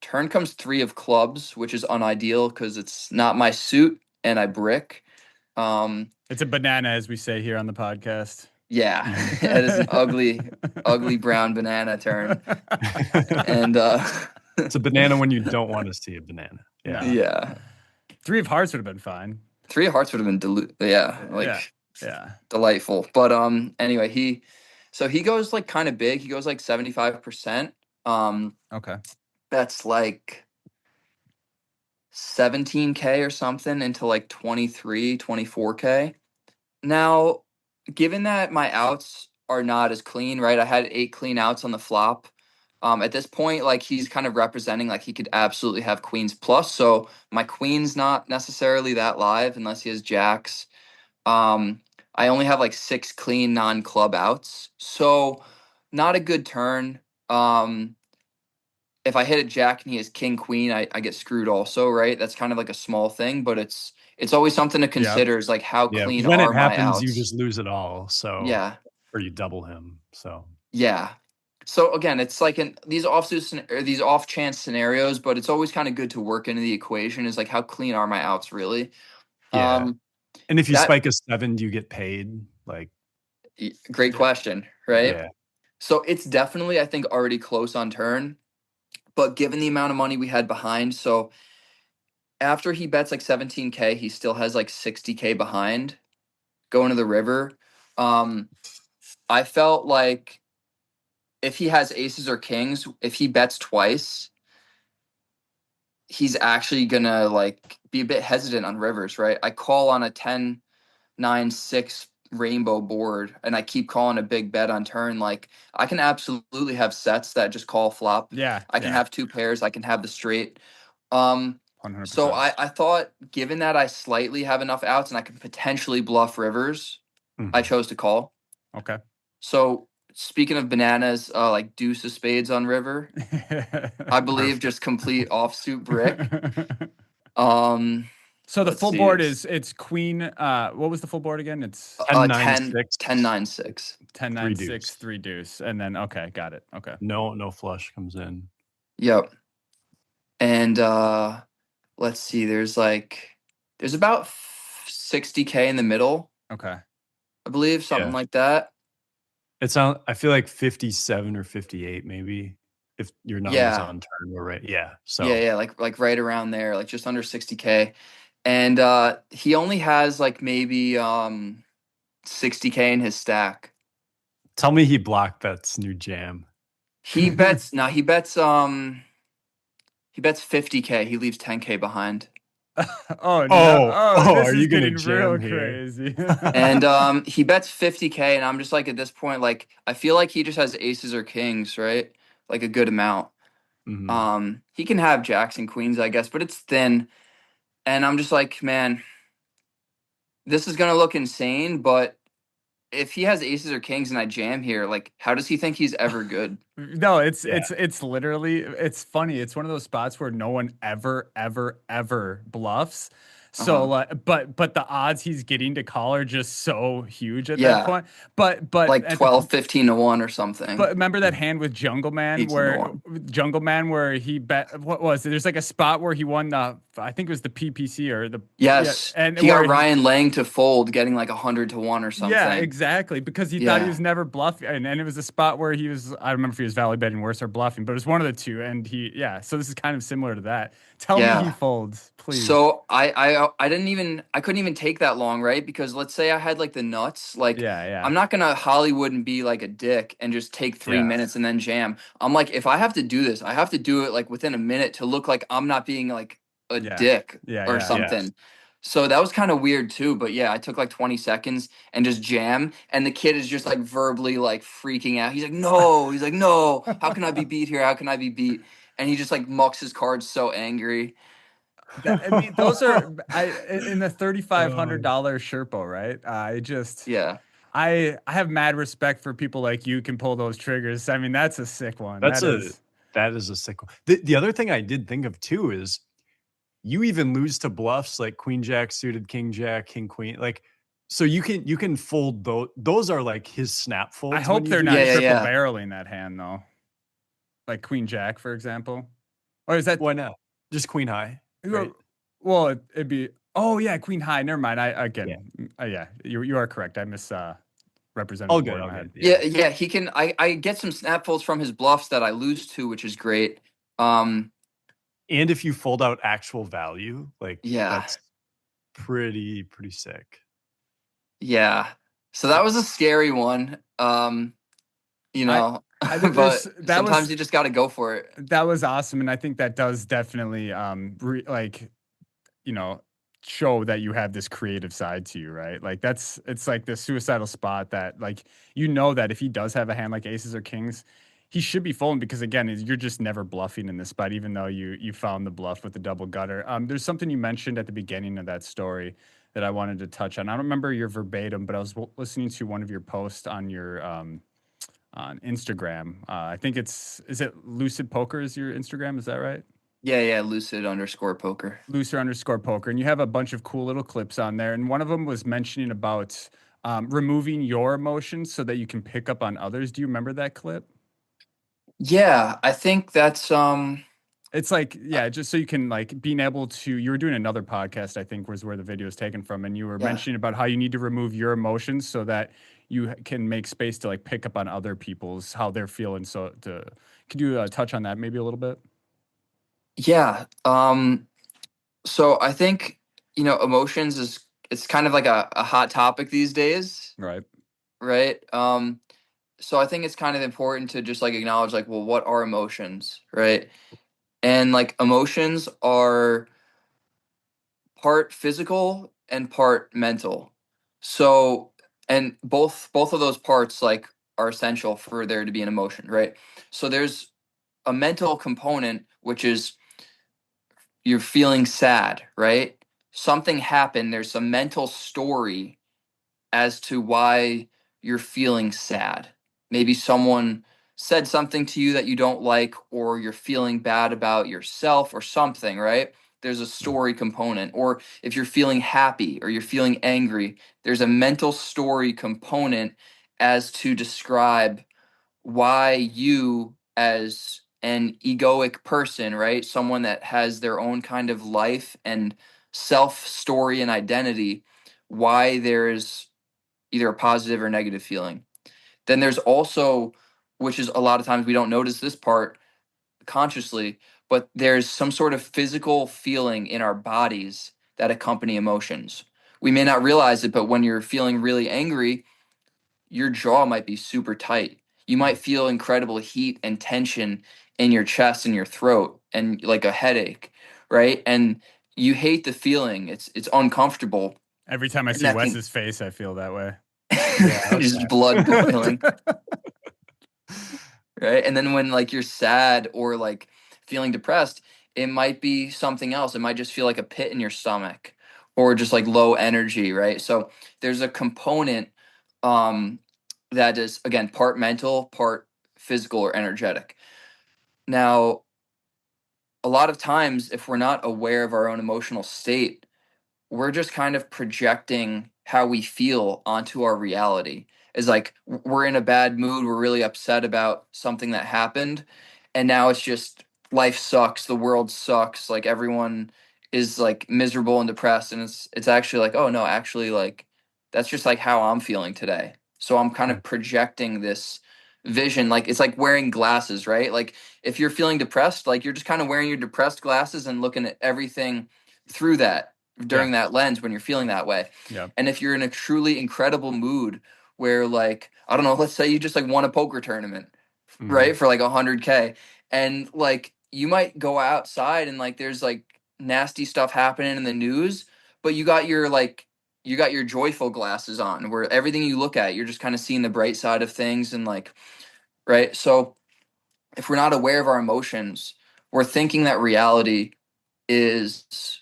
Turn comes three of clubs, which is unideal because it's not my suit and I brick. It's a banana, as we say here on the podcast. Yeah, it is an ugly, ugly brown banana turn. And it's a banana when you don't want to see a banana. Yeah. Yeah. Three of hearts would have been fine. Three of hearts would have been yeah. delightful. But anyway, he goes like kind of big. He goes like 75%. Okay. That's like 17K or something into like 23, 24K. Now, given that my outs are not as clean, right? I had 8 clean outs on the flop. At this point, like he's kind of representing like he could absolutely have queens plus. So my queen's not necessarily that live unless he has jacks. I only have like 6 clean non-club outs. So not a good turn. If I hit a jack and he has king queen, I get screwed also, right? That's kind of like a small thing, but it's always something to consider is like how clean when are it my happens, outs. you just lose it all. So yeah, or you double him. So yeah. So again, it's like in these these off chance scenarios, but it's always kind of good to work into the equation. Is like how clean are my outs really? yeah. And if you That spike a 7, do you get paid? Like, great question, right? Yeah. So it's definitely I think already close on turn, but given the amount of money we had behind, so after he bets like 17K, he still has like 60K behind going to the river. I felt like if he has aces or kings, if he bets twice, he's actually gonna like be a bit hesitant on rivers, right? I call on a 10-9-6 rainbow board and I keep calling a big bet on turn. Like I can absolutely have sets that just call flop. Yeah. I can have 2 pairs, I can have the straight. 100%. So I thought given that I slightly have enough outs and I could potentially bluff rivers, I chose to call. Okay. So speaking of bananas, like deuce of spades on river, I believe just complete offsuit brick. So the full board it's queen. What was the full board again? It's 10-9-6. 10-9-6. 10-9-6, 3 deuce. And then okay, got it. Okay. No flush comes in. Yep. And let's see, there's about 60K in the middle. Okay. I believe something like that. It's on. I feel like 57 or 58, maybe, if your numbers on turn were right. Yeah. So yeah, like right around there, like just under 60K. And he only has like maybe 60K in his stack. Tell me he block bets new jam. He bets he bets 50K. He leaves 10K behind. Oh no! This are is you getting jam real here? crazy. And he bets 50K, and I'm just like at this point, like I feel like he just has aces or kings, right? Like a good amount. He can have jacks and queens, I guess, but it's thin. And I'm just like, man, this is gonna look insane, but if he has aces or kings and I jam here, like how does he think he's ever good? No, it's literally it's funny. It's one of those spots where no one ever bluffs. So like, but the odds he's getting to call are just so huge at that point. But like 12, 15 to 1 or something. But remember that hand with Jungle Man where he bet what was it? There's like a spot where he won the I think it was the PPC or the and he got Ryan Lang to fold, getting like 100 to 1 or something. Yeah, exactly, because he thought he was never bluffing, and it was a spot where he was. I don't remember if he was value betting worse or bluffing, but it was one of the two. And so this is kind of similar to that. Tell me he folds, please. So I couldn't even take that long, right? Because let's say I had like the nuts, like I'm not gonna Hollywood and be like a dick and just take 3 minutes and then jam. I'm like, if I have to do this, I have to do it like within a minute to look like I'm not being like a dick or something. Yeah. So that was kind of weird too, but yeah, I took like 20 seconds and just jam, and the kid is just like verbally like freaking out. He's like, no, how can I be beat here? How can I be beat? And he just like mucks his cards so angry. I mean, those are in the $3,500 Sherpa, right? I have mad respect for people like you can pull those triggers. I mean, that's a sick one. That is a sick one. The other thing I did think of too is you even lose to bluffs like queen jack suited, king jack, king queen. Like, so you can fold those are like his snap I folds when hope you they're do not Yeah, this. triple yeah. barreling that hand though, like queen jack, for example. Or is that Why not? Just queen high, right? well? It'd be oh yeah, queen high. Never mind. I Yeah. again, yeah, you are correct. I represented All the good, board in all my head. good. Yeah, Yeah. yeah, he can. I get some snap folds from his bluffs that I lose to, which is great. Um, And if you fold out actual value, like yeah, that's pretty sick. yeah. So that was a scary one. You I know, there's but sometimes you just got to go for it. that was awesome, and I think that does definitely like you know show that you have this creative side to you, right? Like it's like the suicidal spot that like that if he does have a hand like aces or kings, he should be folding because again you're just never bluffing in this spot, even though you found the bluff with the double gutter. There's something you mentioned at the beginning of that story that I wanted to touch on. I don't remember your verbatim, but I was listening to one of your posts on Instagram. I think is it Lucid Poker is your Instagram? Is that right? Yeah, yeah. Lucid_poker. Looser_poker. And you have a bunch of cool little clips on there. And one of them was mentioning about removing your emotions so that you can pick up on others. Do you remember that clip? Yeah, I think that's It's like, yeah, just so you can like being able to, you were doing another podcast, I think was where the video is taken from. And you were yeah. mentioning about how you need to remove your emotions so that you can make space to like pick up on other people's, how they're feeling. Could you touch on that maybe a little bit? Yeah. So I think, emotions is it's kind of like a hot topic these days, Right. right? So I think it's kind of important to just like acknowledge like, well, what are emotions, right? And like emotions are part physical and part mental. So and both of those parts like are essential for there to be an emotion, right? So there's a mental component which is you're feeling sad, right? Something happened, there's a mental story as to why you're feeling sad. Maybe someone said something to you that you don't like, or you're feeling bad about yourself or something, right? There's a story component. Or if you're feeling happy or you're feeling angry, there's a mental story component as to describe why you, as an egoic person, right? Someone that has their own kind of life and self story and identity, why there's either a positive or negative feeling. Then there's also, which is a lot of times we don't notice this part consciously, but there's some sort of physical feeling in our bodies that accompany emotions. We may not realize it, but when you're feeling really angry, your jaw might be super tight. You might feel incredible heat and tension in your chest and your throat and like a headache, right? And you hate the feeling. It's uncomfortable. Every time I And see that can Wes's face, I feel that way. Yeah. just Okay. blood boiling, right? And then when like you're sad or like feeling depressed, it might be something else. It might just feel like a pit in your stomach or just like low energy, right? So there's a component um that is again part mental, part physical or energetic. Now, a lot of times if we're not aware of our own emotional state, we're just kind of projecting how we feel onto our reality. Is like we're in a bad mood, we're really upset about something that happened, and now it's just life sucks, the world sucks, like everyone is like miserable and depressed, and it's actually like, oh no, actually like that's just like how I'm feeling today. So I'm kind Hmm. of projecting this vision, like it's like wearing glasses, right? Like if you're feeling depressed, like you're just kind of wearing your depressed glasses and looking at everything through that Yeah. during that lens when you're feeling that way. Yeah. And if you're in a truly incredible mood where like, I don't know, let's say you just like won a poker tournament, Hmm. right? For like 100K. And like you might go outside and like there's like nasty stuff happening in the news, but you got your joyful glasses on where everything you look at, you're just kind of seeing the bright side of things and like, right? So if we're not aware of our emotions, we're thinking that reality is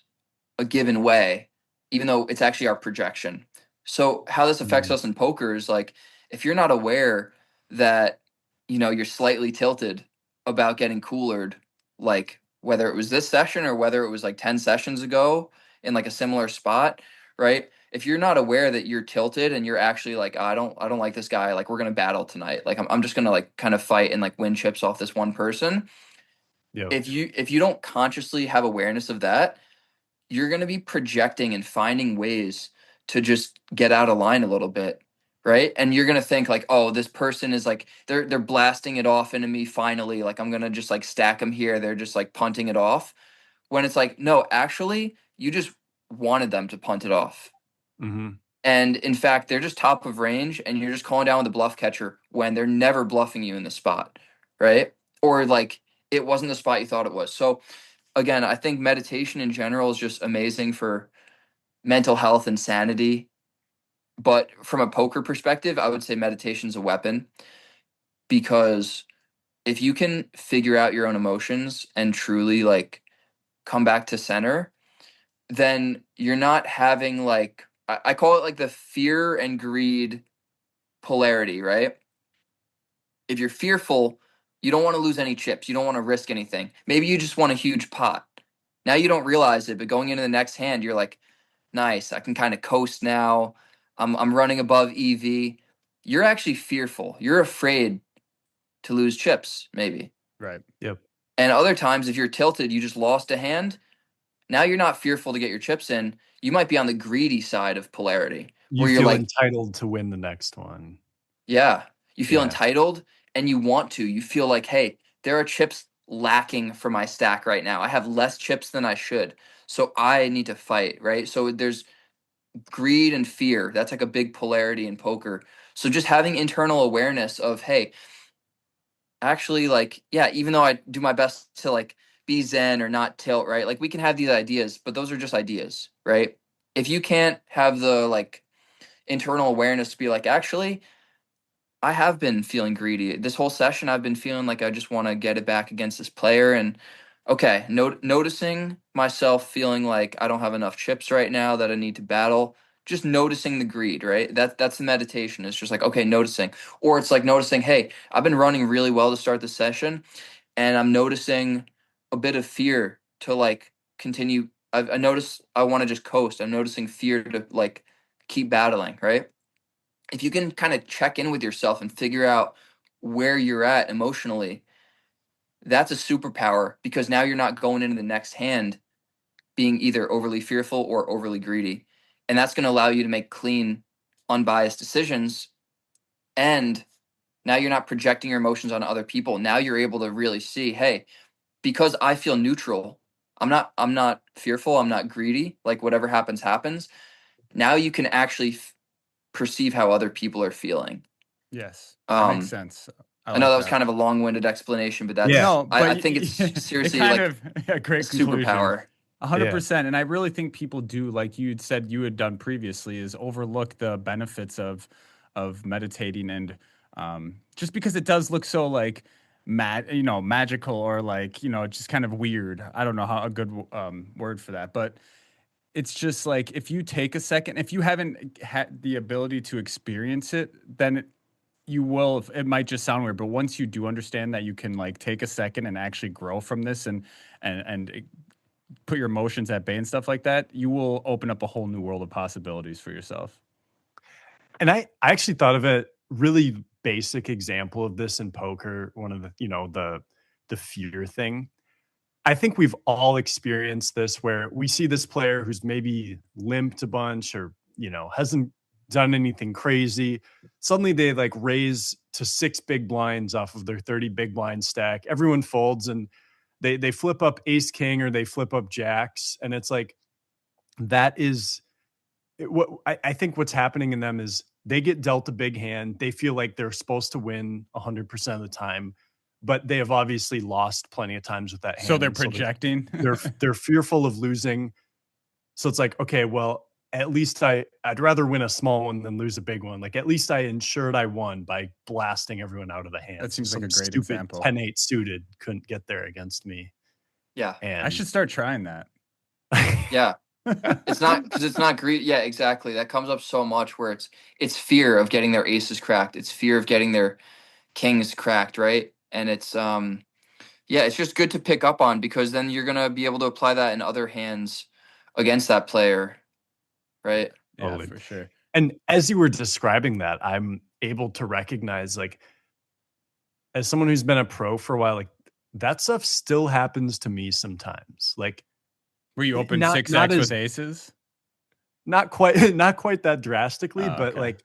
a given way, even though it's actually our projection. So how this affects Hmm. us in poker is like if you're not aware that you're slightly tilted about getting coolered, like whether it was this session or whether it was like 10 sessions ago in like a similar spot, right? If you're not aware that you're tilted and you're actually like, "Oh, I don't like this guy, like we're gonna battle tonight. Like I'm just gonna like kind of fight and like win chips off this one person." Yep. If you don't consciously have awareness of that, you're going to be projecting and finding ways to just get out of line a little bit, right? And you're going to think like, oh, this person is like they're blasting it off into me finally, like I'm going to just like stack them here, they're just like punting it off, when it's like, no, actually you just wanted them to punt it off. Mm-hmm. And in fact, they're just top of range and you're just calling down with the bluff catcher when they're never bluffing you in the spot, right? Or like it wasn't the spot you thought it was. So again, I think meditation in general is just amazing for mental health and sanity. But from a poker perspective, I would say meditation's a weapon, because if you can figure out your own emotions and truly like come back to center, then you're not having like, I call it like the fear and greed polarity, right? If you're fearful, you don't want to lose any chips. You don't want to risk anything. Maybe you just want a huge pot. Now you don't realize it, but going into the next hand, you're like, nice, I can kind of coast now. I'm running above EV. You're actually fearful. You're afraid to lose chips, maybe. Right. Yep. And other times, if you're tilted, you just lost a hand. Now you're not fearful to get your chips in. You might be on the greedy side of polarity, You where you're feel like, entitled to win the next one. yeah, you feel Yeah. entitled and you want to. You feel like, hey, there are chips lacking for my stack right now. I have less chips than I should. So I need to fight, right? So there's greed and fear. That's like a big polarity in poker. So just having internal awareness of, hey, actually, like, yeah, even though I do my best to like be zen or not tilt, right? Like we can have these ideas, but those are just ideas, right? If you can't have the like internal awareness to be like, actually, I have been feeling greedy. This whole session, I've been feeling like I just want to get it back against this player. And okay, noticing myself feeling like I don't have enough chips right now that I need to battle. Just noticing the greed, right? That's the meditation. It's just like, okay, noticing. Or it's like noticing, hey, I've been running really well to start the session, and I'm noticing a bit of fear to like continue. I notice I want to just coast. I'm noticing fear to like keep battling, right? If you can kind of check in with yourself and figure out where you're at emotionally, that's a superpower, because now you're not going into the next hand being either overly fearful or overly greedy. And that's going to allow you to make clean, unbiased decisions. And now you're not projecting your emotions on other people. Now you're able to really see, hey, because I feel neutral, I'm not fearful, I'm not greedy, like whatever happens happens. Now you can actually perceive how other people are feeling. Yes, that makes Um sense. I I know like that was that. kind of a long-winded explanation, but Yeah. that's No, I but think it's it seriously kind like of a a great conclusion. superpower. 100%. And I really think people do, like you said you had done previously, is overlook the benefits of meditating, and just because it does look so like magical, or like, just kind of weird. I don't know how a good word for that, but it's just like, if you take a second, if you haven't had the ability to experience it, then you will. It might just sound weird, but once you do understand that you can like take a second and actually grow from this, and put your emotions at bay and stuff like that, you will open up a whole new world of possibilities for yourself. And I actually thought of a really basic example of this in poker. One of the fear thing. I think we've all experienced this, where we see this player who's maybe limped a bunch, or, hasn't done anything crazy. Suddenly they like raise to 6 big blinds off of their 30 big blind stack. Everyone folds, and they flip up ace king, or they flip up jacks. And it's like, that is what I think what's happening in them is they get dealt a big hand. They feel like they're supposed to win 100% of the time, but they have obviously lost plenty of times with that hand. So they're And so projecting. they're fearful of losing. So it's like, okay, well, at least I'd rather win a small one than lose a big one. Like, at least I ensured I won by blasting everyone out of the hand. That So seems like a some great stupid example. 10-8 suited couldn't get there against me. Yeah. And I should start trying that. Yeah. It's not because it's not greed. Yeah, exactly. That comes up so much, where it's fear of getting their aces cracked. It's fear of getting their kings cracked, right? And it's Yeah, it's just good to pick up on, because then you're gonna be able to apply that in other hands against that player, right? Yeah, Totally. for sure. And as you were describing that, I'm able to recognize, like, as someone who's been a pro for a while, like, that stuff still happens to me sometimes. Like, Were you open not 6x with as aces? not quite not quite that drastically, Oh, but okay. like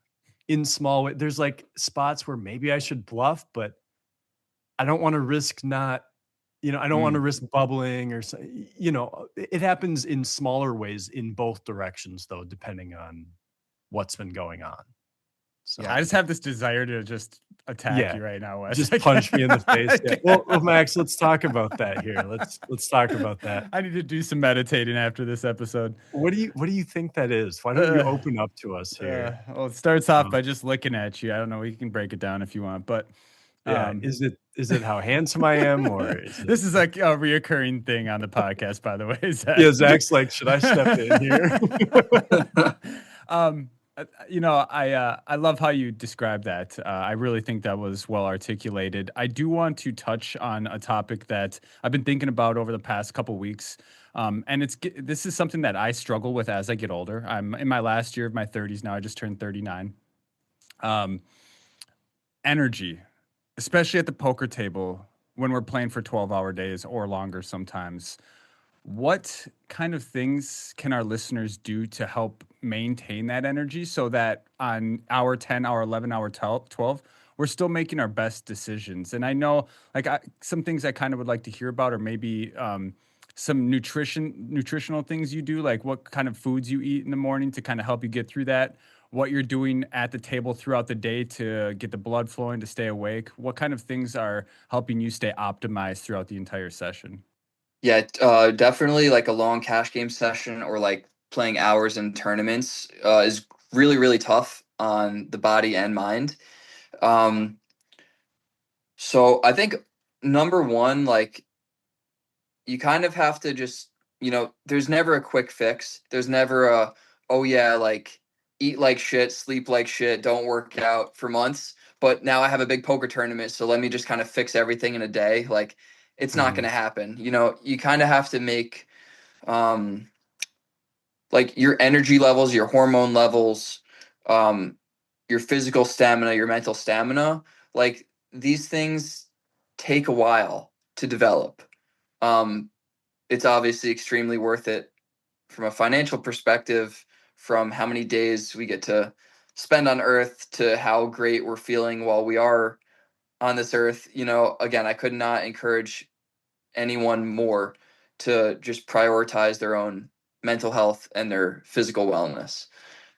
in small way. There's like spots where maybe I should bluff, but I don't want to risk not, I don't want to risk bubbling or it happens in smaller ways in both directions though, depending on what's been going on. Yeah, I So just have this desire to just attack yeah, you right now, Wes. just punch me in the face. I Yeah. Well, can't. Max, let's talk about that here. Let's talk about that. I need to do some meditating after this episode. What do you think that is? Why don't you Uh, open up to us here? well, it starts off Um, by just looking at you. I don't know. We can break it down if you want, but yeah, um, is it how handsome I am, or is it? this is like a reoccurring thing on the podcast, by the way, Zach. Yeah, Zach's like, should I step in here? um, I love how you described that. I really think that was well articulated. I do want to touch on a topic that I've been thinking about over the past couple weeks. And this is something that I struggle with as I get older. I'm in my last year of my 30s now. I just turned 39. Um, Energy, especially at the poker table when we're playing for 12-hour days or longer sometimes. What kind of things can our listeners do to help maintain that energy so that on hour 10, hour 11, hour 12, we're still making our best decisions? And I know, like, some things I kind of would like to hear about, or maybe some nutritional things you do, like what kind of foods you eat in the morning to kind of help you get through that, what you're doing at the table throughout the day to get the blood flowing to stay awake. What kind of things are helping you stay optimized throughout the entire session? Yeah, definitely like a long cash game session, or like playing hours in tournaments is really, really tough on the body and mind. Um, so I think number one, like, you kind of have to just, there's never a quick fix. There's never a, oh yeah, like, eat like shit, sleep like shit, don't work out for months. But now I have a big poker tournament, so let me just kind of fix everything in a day. Like, it's not going Mhm. to happen. You kind of have to make, um, like, your energy levels, your hormone levels, um, your physical stamina, your mental stamina. Like, these things take a while to develop. Um, it's obviously extremely worth it from a financial perspective, from how many days we get to spend on Earth to how great we're feeling while we are on this Earth. Again, I could not encourage anyone more to just prioritize their own mental health and their physical wellness.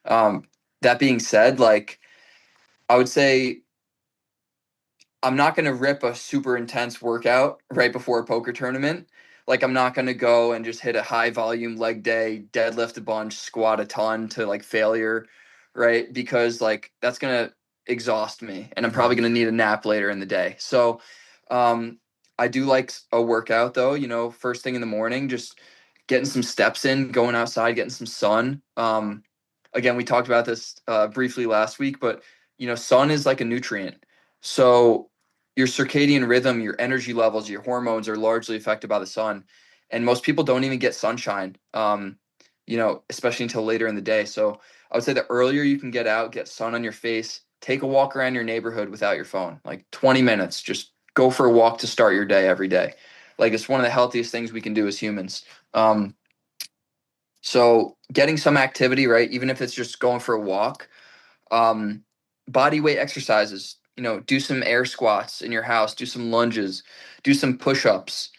Um, that being said, like, I would say I'm not going to rip a super intense workout right before a poker tournament. Like, I'm not going to go and just hit a high volume leg day, deadlift a bunch, squat a ton to like failure, right? Because like that's going to exhaust me, and I'm probably Right. going to need a nap later in the day. So, um, I do like a workout though, first thing in the morning, just getting some steps in, going outside, getting some sun. Again, we talked about this briefly last week, but sun is like a nutrient. So your circadian rhythm, your energy levels, your hormones are largely affected by the sun. And most people don't even get sunshine, especially until later in the day. So I would say the earlier you can get out, get sun on your face, take a walk around your neighborhood without your phone, like 20 minutes, just go for a walk to start your day every day. Like, it's one of the healthiest things we can do as humans. So getting some activity, right? Even if it's just going for a walk, um, body weight exercises, do some air squats in your house, do some lunges, do some push-ups,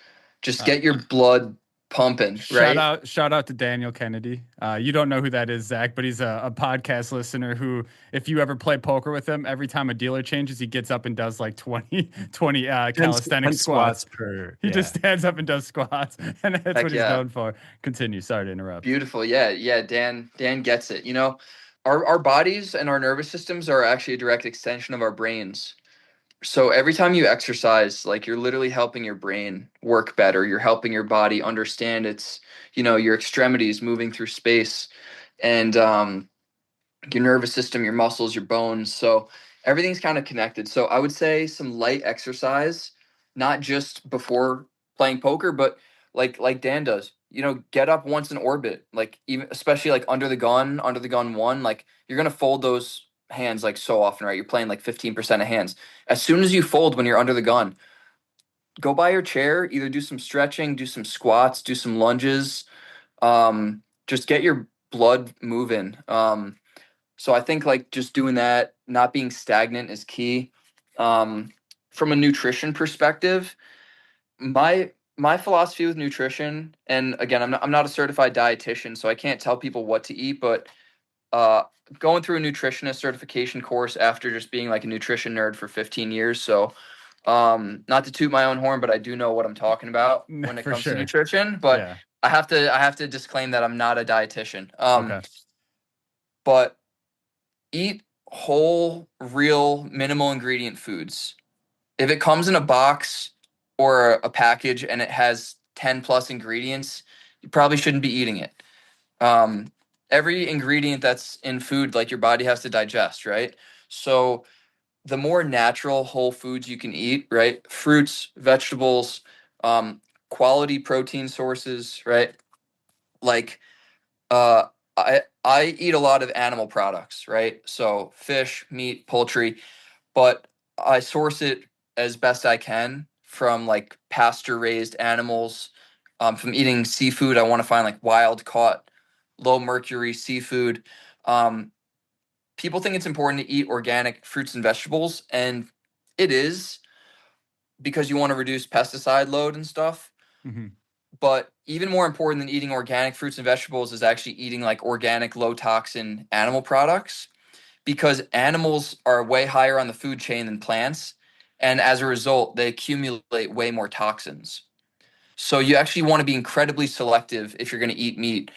just Uh, get your blood pumping, right? shout out to Daniel Kennedy. You don't know who that is, Zach, but he's a podcast listener who, if you ever play poker with him, every time a dealer changes, he gets up and does like 20 10, calisthenic 10 squats squats. per, He just yeah. stands up and does squats, and that's what Heck he's yeah. known for. Continue. Sorry to interrupt. Beautiful. Yeah, yeah, Dan gets it. Our bodies and our nervous systems are actually a direct extension of our brains. So every time you exercise, like, you're literally helping your brain work better. You're helping your body understand its, your extremities moving through space, and your nervous system, your muscles, your bones. So everything's kind of connected. So I would say some light exercise, not just before playing poker, but like Dan does. Get up once in orbit, like even especially like under the gun one, like you're gonna fold those hands like so often, right? You're playing like 15% of hands. As soon as you fold when you're under the gun, go by your chair, either do some stretching, do some squats, do some lunges, just get your blood moving. So I think like just doing that, not being stagnant is key. From a nutrition perspective, my philosophy with nutrition, and again, I'm not a certified dietitian, so I can't tell people what to eat, but uh, going through a nutritionist certification course after just being like a nutrition nerd for 15 years, so not to toot my own horn, but I do know what I'm talking about when it For comes to sure. nutrition. But Yeah. I have to disclaim that I'm not a dietitian. Okay. But eat whole, real, minimal ingredient foods. If it comes in a box or a package and it has 10 plus ingredients, you probably shouldn't be eating it. Every ingredient that's in food, like your body has to digest, right? So the more natural whole foods you can eat, right? Fruits, vegetables, quality protein sources, right? Like uh, I eat a lot of animal products, right? So fish, meat, poultry, but I source it as best I can from like pasture raised animals. From eating seafood, I want to find like wild caught, low mercury seafood. Um, People think it's important to eat organic fruits and vegetables, and it is because you want to reduce pesticide load and stuff. Hmm. But even more important than eating organic fruits and vegetables is actually eating like organic, low toxin animal products because animals are way higher on the food chain than plants. And as a result, they accumulate way more toxins. So you actually want to be incredibly selective if you're going to eat meat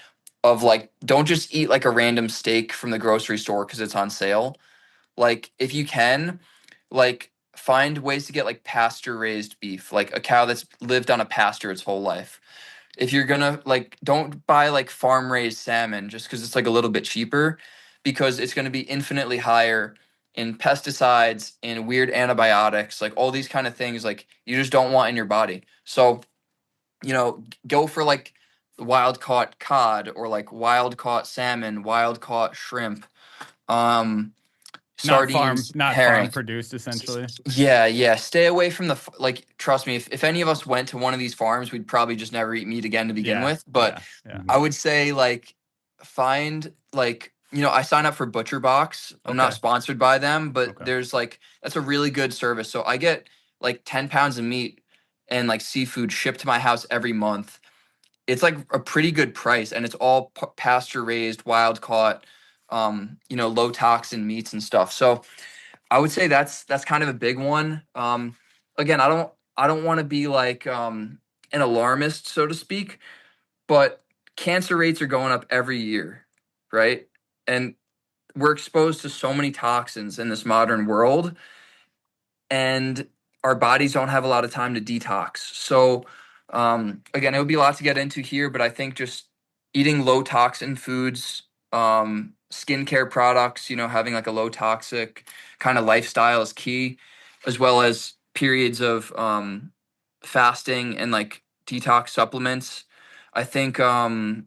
of like, don't just eat like a random steak from the grocery store because it's on sale. Like if you can, like find ways to get like pasture raised beef, like a cow that's lived on a pasture its whole life. If you're gonna like, don't buy like farm raised salmon just because it's like a little bit cheaper, because it's gonna be infinitely higher in pesticides and weird antibiotics, like all these kind of things like you just don't want in your body. So, go for like wild caught cod or like wild caught salmon, wild caught shrimp. Um Sardines, Not farm herring. produced, essentially. Yeah, yeah. Stay away from like, trust me, if any of us went to one of these farms, we'd probably just never eat meat again to begin Yeah. with. But Yeah. Yeah. I would say, like, find, like, I sign up for Butcher Box. I'm not Okay. sponsored by them, but Okay. there's like, that's a really good service. So I get like 10 pounds of meat and like seafood shipped to my house every month. It's like a pretty good price, and it's all pasture raised, wild caught, low toxin meats and stuff. So, I would say that's kind of a big one. Again, I don't want to be like an alarmist, so to speak, but cancer rates are going up every year, right? And we're exposed to so many toxins in this modern world, and our bodies don't have a lot of time to detox. So, again, it would be a lot to get into here, but I think just eating low toxin foods, skincare products, having like a low toxic kind of lifestyle is key, as well as periods of fasting and like detox supplements. I think it's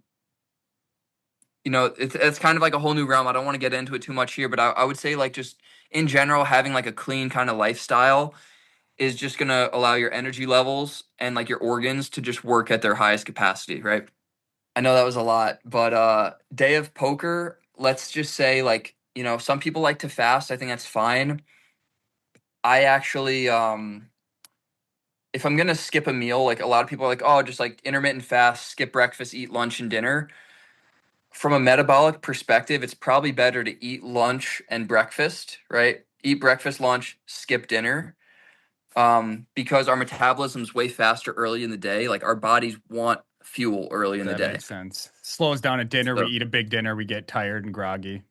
kind of like a whole new realm. I don't want to get into it too much here, but I would say like just in general having like a clean kind of lifestyle is just going to allow your energy levels and like your organs to just work at their highest capacity, right? I know that was a lot, but day of poker, let's just say like, some people like to fast. I think that's fine. I actually if I'm going to skip a meal, like a lot of people are like, "Oh, just like intermittent fast, skip breakfast, eat lunch and dinner." From a metabolic perspective, it's probably better to eat lunch and breakfast, right? Eat breakfast, lunch, skip dinner, because our metabolism's way faster early in the day. Like our bodies want fuel early in the That day. makes sense. Slows down at dinner. We So, eat a big dinner. We get tired and groggy.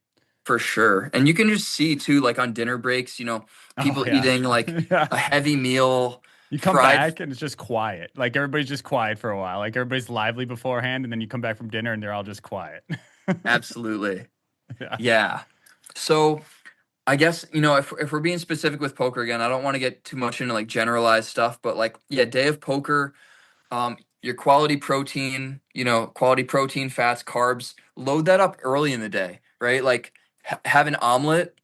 for sure. And you can just see too, like on dinner breaks, Oh people yeah. eating like Yeah. a heavy meal, You come fried. back and it's just quiet. Like everybody's just quiet for a while. Like everybody's lively beforehand, and then you come back from dinner and they're all just quiet. Absolutely. Yeah. Yeah. So I guess, if we're being specific with poker again, I don't want to get too much into like generalized stuff, but like, yeah, day of poker, your quality protein, fats, carbs, load that up early in the day, right? Like have an omelet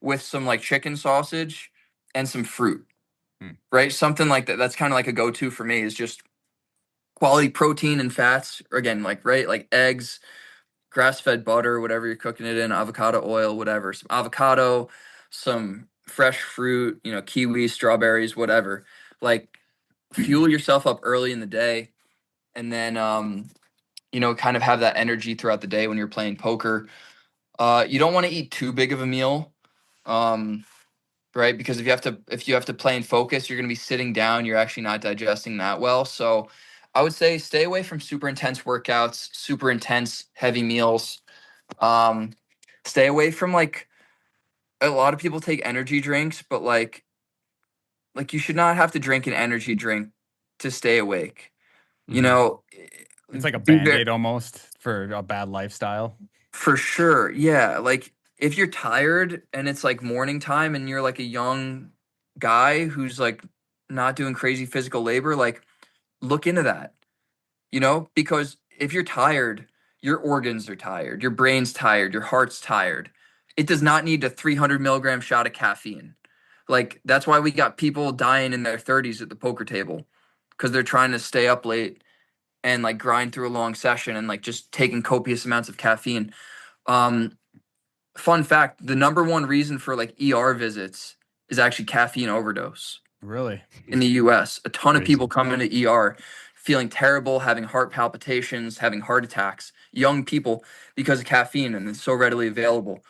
with some like chicken sausage and some fruit, Hmm. right? Something like that. That's kind of like a go-to for me is just quality protein and fats. Again, like, right, like eggs, grass-fed butter, whatever you're cooking it in, avocado oil, whatever, some avocado, some fresh fruit, kiwi, strawberries, whatever. Like fuel yourself up early in the day, and then kind of have that energy throughout the day when you're playing poker. You don't want to eat too big of a meal. Right? Because if you have to play and focus, you're going to be sitting down. You're actually not digesting that well. So I would say stay away from super intense workouts, super intense heavy meals. Um, Stay away from like a lot of people take energy drinks, but like you should not have to drink an energy drink to stay awake. You Mm-hmm. know, It's like a be very, band-aid almost for a bad lifestyle. for sure. Yeah, like if you're tired and it's like morning time and you're like a young guy who's like not doing crazy physical labor, like look into that. Because if you're tired, your organs are tired, your brain's tired, your heart's tired. It does not need a 300 milligram shot of caffeine. Like, that's why we got people dying in their 30s at the poker table because they're trying to stay up late and like grind through a long session and like just taking copious amounts of caffeine. Um, Fun fact, the number one reason for like ER visits is actually caffeine overdose Really? in the US. A ton of Crazy. people come into ER feeling terrible, having heart palpitations, having heart attacks, young people because of caffeine and it's so readily available.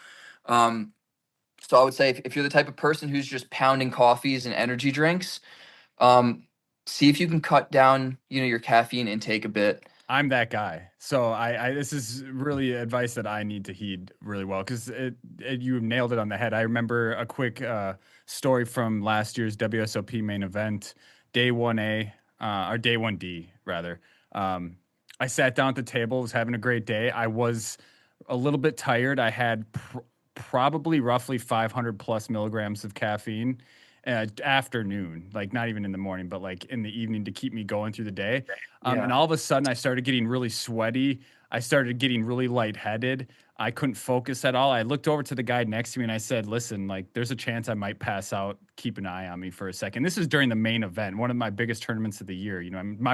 Um, so I would say if you're the type of person who's just pounding coffees and energy drinks, um, see if you can cut down, your caffeine intake a bit. I'm that guy. So I this is really advice that I need to heed really well because you nailed it on the head. I remember a quick story from last year's WSOP main event, day 1A, or day 1D rather. Um, I sat down at the table, was having a great day. I was a little bit tired. I had probably roughly 500 plus milligrams of caffeine. Afternoon, like not even in the morning, but like in the evening to keep me going through the day. And Yeah. all of a sudden, I started getting really sweaty. I started getting really lightheaded. I couldn't focus at all. I looked over to the guy next to me and I said, "Listen, like, there's a chance I might pass out. Keep an eye on me for a second." This is during the main event, one of my biggest tournaments of the year.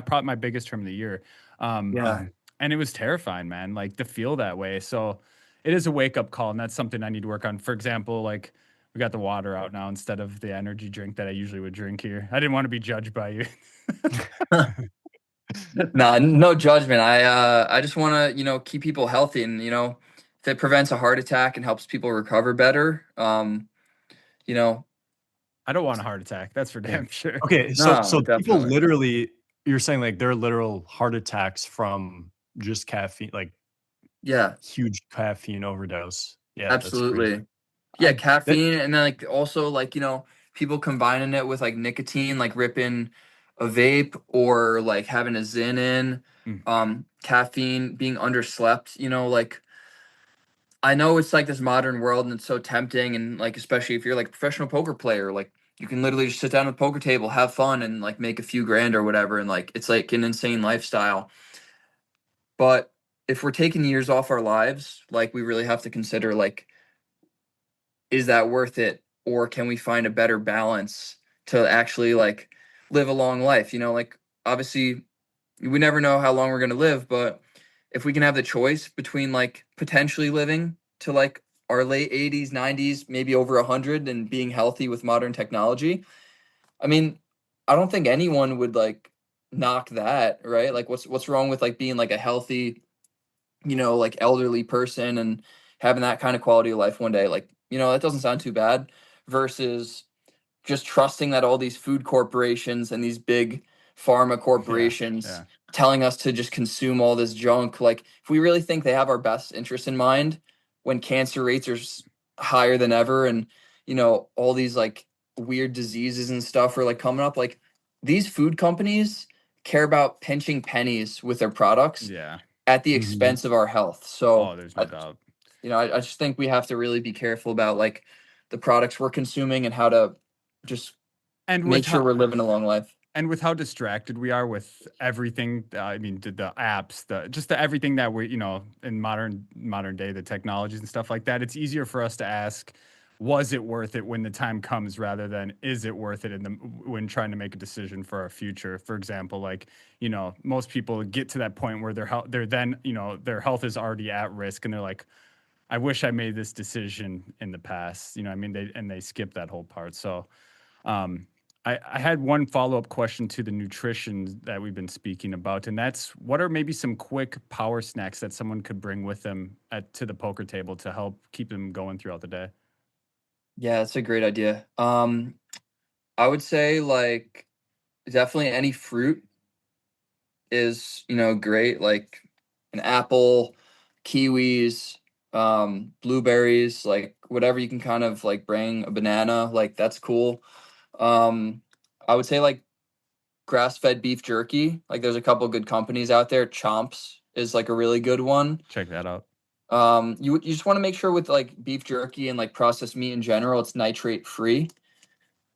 Probably my biggest tournament of the year. Um, Yeah. and it was terrifying, man. Like to feel that way. So it is a wake up call, and that's something I need to work on. For example, like we got the water out now instead of the energy drink that I usually would drink here. I didn't want to be judged by you. Nah, no judgment. I just want to, keep people healthy and, if it prevents a heart attack and helps people recover better, you know, I don't want a heart attack. That's for Yeah. damn sure. Okay, so no, so people definitely. literally, you're saying like they're literal heart attacks from just caffeine, like Yeah, huge caffeine overdose. Yeah, that's crazy. absolutely. Yeah, That caffeine and then like also like, people combining it with like nicotine, like ripping a vape or like having a Zyn in, Mm. caffeine, being underslept, like I know it's like this modern world and it's so tempting and like especially if you're like a professional poker player, like you can literally just sit down at the poker table, have fun and like make a few grand or whatever and like it's like an insane lifestyle. But if we're taking years off our lives, like we really have to consider like is that worth it or can we find a better balance to actually like live a long life, like obviously we never know how long we're going to live, but if we can have the choice between like potentially living to like our late 80s, 90s, maybe over 100 and being healthy with modern technology, I mean, I don't think anyone would like knock that, right? Like what's wrong with like being like a healthy, like elderly person and having that kind of quality of life one day? Like, that doesn't sound too bad versus just trusting that all these food corporations and these big pharma Yeah. corporations Yeah. telling us to just consume all this junk. Like, if we really think they have our best interest in mind when cancer rates are higher than ever and, all these like weird diseases and stuff are like coming up, like these food companies care about pinching pennies with their products Yeah. at the Mhm. expense of our health. So, Oh, there's no doubt. I just think we have to really be careful about like the products we're consuming and how to just and make sure we're living a long life. And with how distracted we are with everything, I mean, the apps, the everything that we, in modern day, the technologies and stuff like that, it's easier for us to ask, was it worth it when the time comes, rather than is it worth it when trying to make a decision for our future. For example, like, most people get to that point where they're then, their health is already at risk, and they're like, I wish I made this decision in the past. I mean, they skip that whole part. So, um, I had one follow-up question to the nutrition that we've been speaking about, and that's, what are maybe some quick power snacks that someone could bring with them to the poker table to help keep them going throughout the day? Yeah, that's a great idea. I would say like definitely any fruit is, great, like an apple, kiwis, blueberries, like whatever you can kind of like bring, a banana, like that's cool. I would say like grass-fed beef jerky. Like there's a couple good companies out there. Chomps is like a really good one. Check that out. You just want to make sure with like beef jerky and like processed meat in general, it's nitrate free.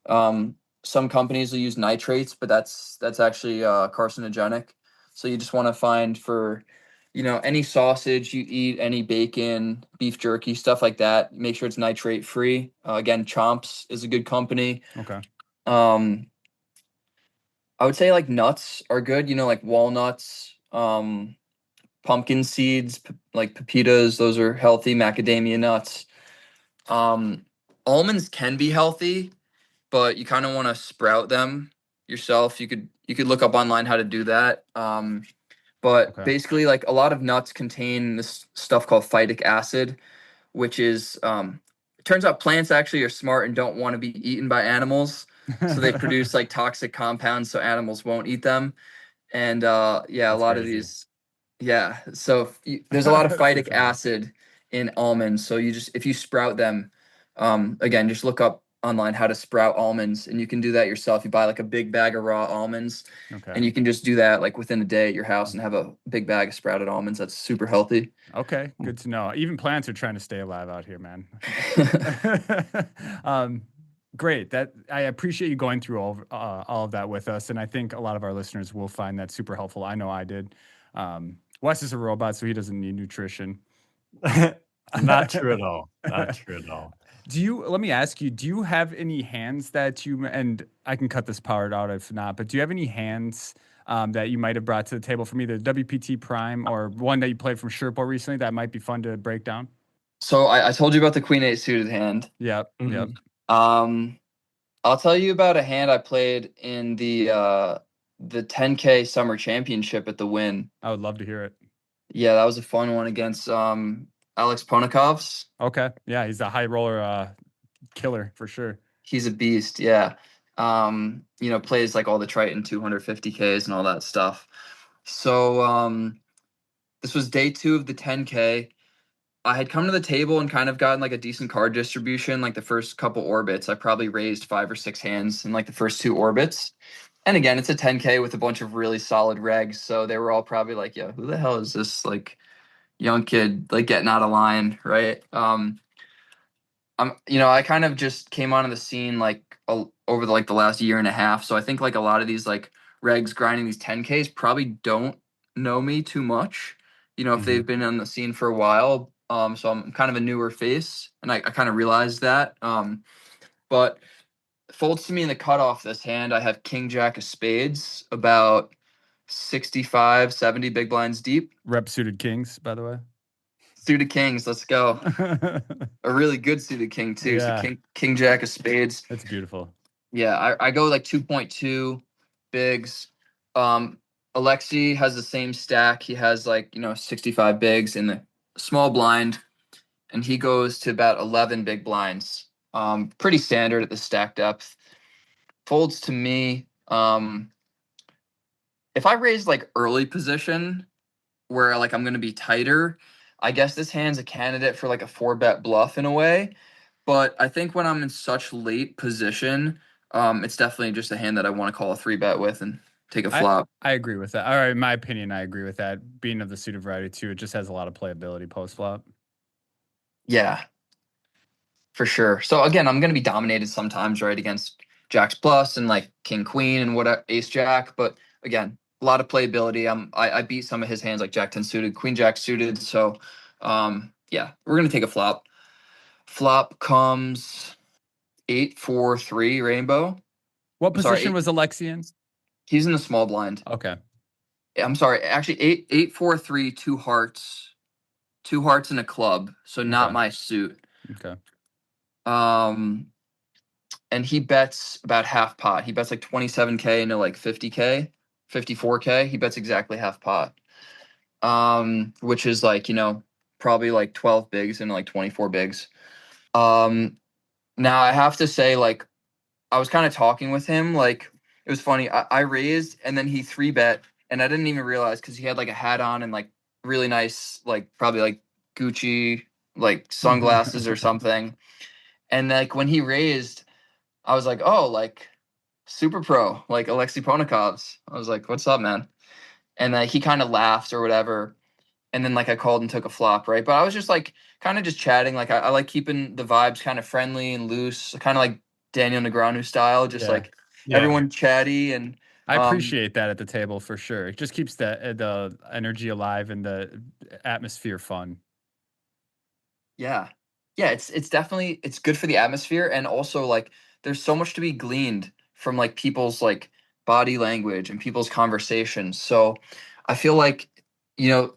Some companies will use nitrates, but that's actually carcinogenic. So you just want to find for, any sausage you eat, any bacon, beef jerky, stuff like that. Make sure it's nitrate free. Again, Chomps is a good company. Okay. I would say like nuts are good. Like walnuts, pumpkin seeds, like pepitas. Those are healthy. Macadamia nuts. Almonds can be healthy, but you kind of want to sprout them yourself. You could look up online how to do that. But Okay. basically, like a lot of nuts contain this stuff called phytic acid, which is it turns out plants actually are smart and don't want to be eaten by animals, so they produce like toxic compounds so animals won't eat them. And yeah, a That's lot of crazy. these, yeah. So there's a lot of phytic acid in almonds. So if you sprout them, again, just look up online how to sprout almonds, and you can do that yourself. You buy like a big bag of raw almonds, Okay. and you can just do that like within a day at your house and have a big bag of sprouted almonds. That's super healthy. Okay, good to know. Even plants are trying to stay alive out here, man. um, Great. That I appreciate you going through all of that with us, and I think a lot of our listeners will find that super helpful. I know I did. Wes is a robot, so he doesn't need nutrition. Not true at all. Not true at all. Let me ask you, do you have any hands and I can cut this part out if not, but do you have any hands that you might have brought to the table from either WPT Prime or one that you played from Sherpo recently that might be fun to break down? So I told you about the Queen 8 suited hand. Yep. Yep. I'll tell you about a hand I played in the 10K Summer Championship at the Win. I would love to hear it. Yeah, that was a fun one against Alex Ponikovs. Okay. Yeah, he's a high roller killer for sure. He's a beast, yeah. Plays like all the Triton 250Ks and all that stuff. So this was day 2 of the 10K. I had come to the table and kind of gotten like a decent card distribution. Like the first couple orbits, I probably raised 5 or 6 hands in like the first 2 orbits. And again, it's a 10K with a bunch of really solid regs. So they were all probably like, yeah, who the hell is this like young kid like getting out of line, right? I kind of just came onto the scene like over the last year and a half. So I think like a lot of these like regs grinding these 10Ks probably don't know me too much, if they've been on the scene for a while. So I'm kind of a newer face, and I kind of realized that. But folds to me in the cutoff this hand, I have King Jack of Spades, about 65, 70 big blinds deep. Rep suited kings, by the way. Suited kings, let's go. A really good suited king too. Yeah. So King Jack of Spades. That's beautiful. Yeah, I go like 2.2 bigs. Alexi has the same stack. He has 65 bigs in the small blind, and he goes to about 11 big blinds. Pretty standard at the stack depth. Folds to me. If I raise like early position where like I'm going to be tighter, I guess this hand's a candidate for like a 4-bet bluff in a way. But I think when I'm in such late position, it's definitely just a hand that I want to call a 3-bet with and take a flop. I agree with that. All right, in my opinion, I agree with that. Being of the suited variety too, it just has a lot of playability post flop. Yeah. For sure. So again, I'm going to be dominated sometimes, right, against Jacks plus and like King Queen and what Ace Jack. But again, a lot of playability. I beat some of his hands like Jack 10 suited, Queen Jack suited. So yeah, we're gonna take a flop. Flop comes 8-4-3 rainbow. What I'm sorry, position was Alexian? he's in the small blind. Okay. I'm sorry, actually 8-4-3, two hearts and a club. So not Okay. my suit. Okay. And he bets about half pot. He bets like 27K into like 50K, 54K. He bets exactly half pot. Which is like, probably like 12 bigs and like 24 bigs. Now I have to say, like, I was kind of talking with him, like it was funny. I raised and then he 3-bet and I didn't even realize because he had like a hat on and like really nice, like probably like Gucci like sunglasses or something. And like when he raised, I was like, oh, like super pro, like Alexei Ponikov's. I was like, what's up, man? And he kind of laughed or whatever. And then like I called and took a flop, right? But I was just like kind of just chatting. Like I like keeping the vibes kind of friendly and loose, kind of like Daniel Negreanu style, just like everyone chatty. And I appreciate that at the table for sure. It just keeps the energy alive and the atmosphere fun. Yeah. It's definitely it's good for the atmosphere, and also like there's so much to be gleaned from like people's like body language and people's conversations. So I feel like, you know,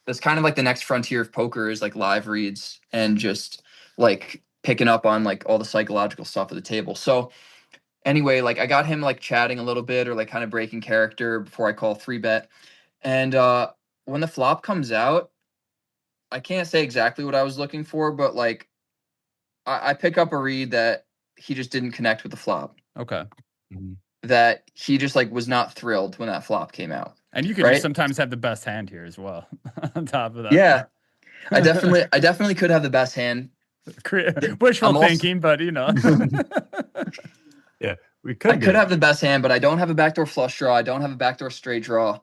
that's kind of like the next frontier of poker is like live reads and just like picking up on like all the psychological stuff at the table. So anyway, like I got him like chatting a little bit or like kind of breaking character before I call 3-bet. And when the flop comes out, I can't say exactly what I was looking for, but like I pick up a read that he just didn't connect with the flop. Okay. That he just like was not thrilled when that flop came out. And you could just right? sometimes have the best hand here as well. On top of that. Yeah, I definitely could have the best hand. Wishful thinking, but yeah, I could have the best hand, but I don't have a backdoor flush draw. I don't have a backdoor straight draw,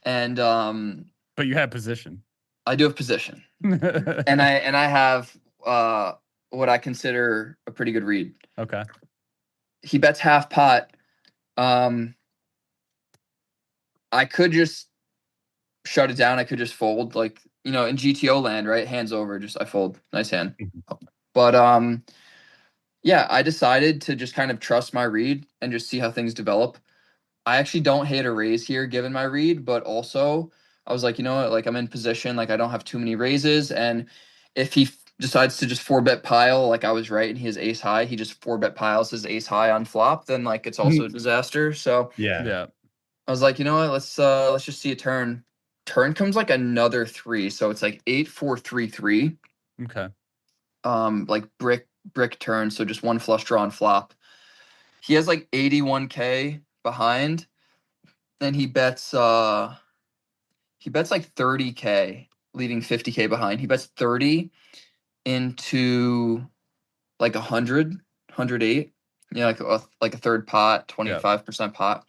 and but you have position. I do have position, and I have what I consider a pretty good read. Okay. He bets half pot. I could just shut it down. I could just fold, like, in GTO land, right? Hands over, just I fold. Nice hand. But yeah, I decided to just kind of trust my read and just see how things develop. I actually don't hate a raise here given my read, but also I was like, you know what, like I'm in position, like I don't have too many raises, and if he decides to just 4-bet pile, like I was right and he has ace high, he just 4-bet piles his ace high on flop, then like it's also a disaster. So yeah. I was like, you know what, let's just see a turn. Turn comes like another 3, so it's like 8-4-3-3. Okay. Like brick turn, so just one flush draw on flop. He has like 81K behind, and he bets like 30K, leaving 50K behind. He bets 30 into like 100, 108. Like a third pot, 25% pot.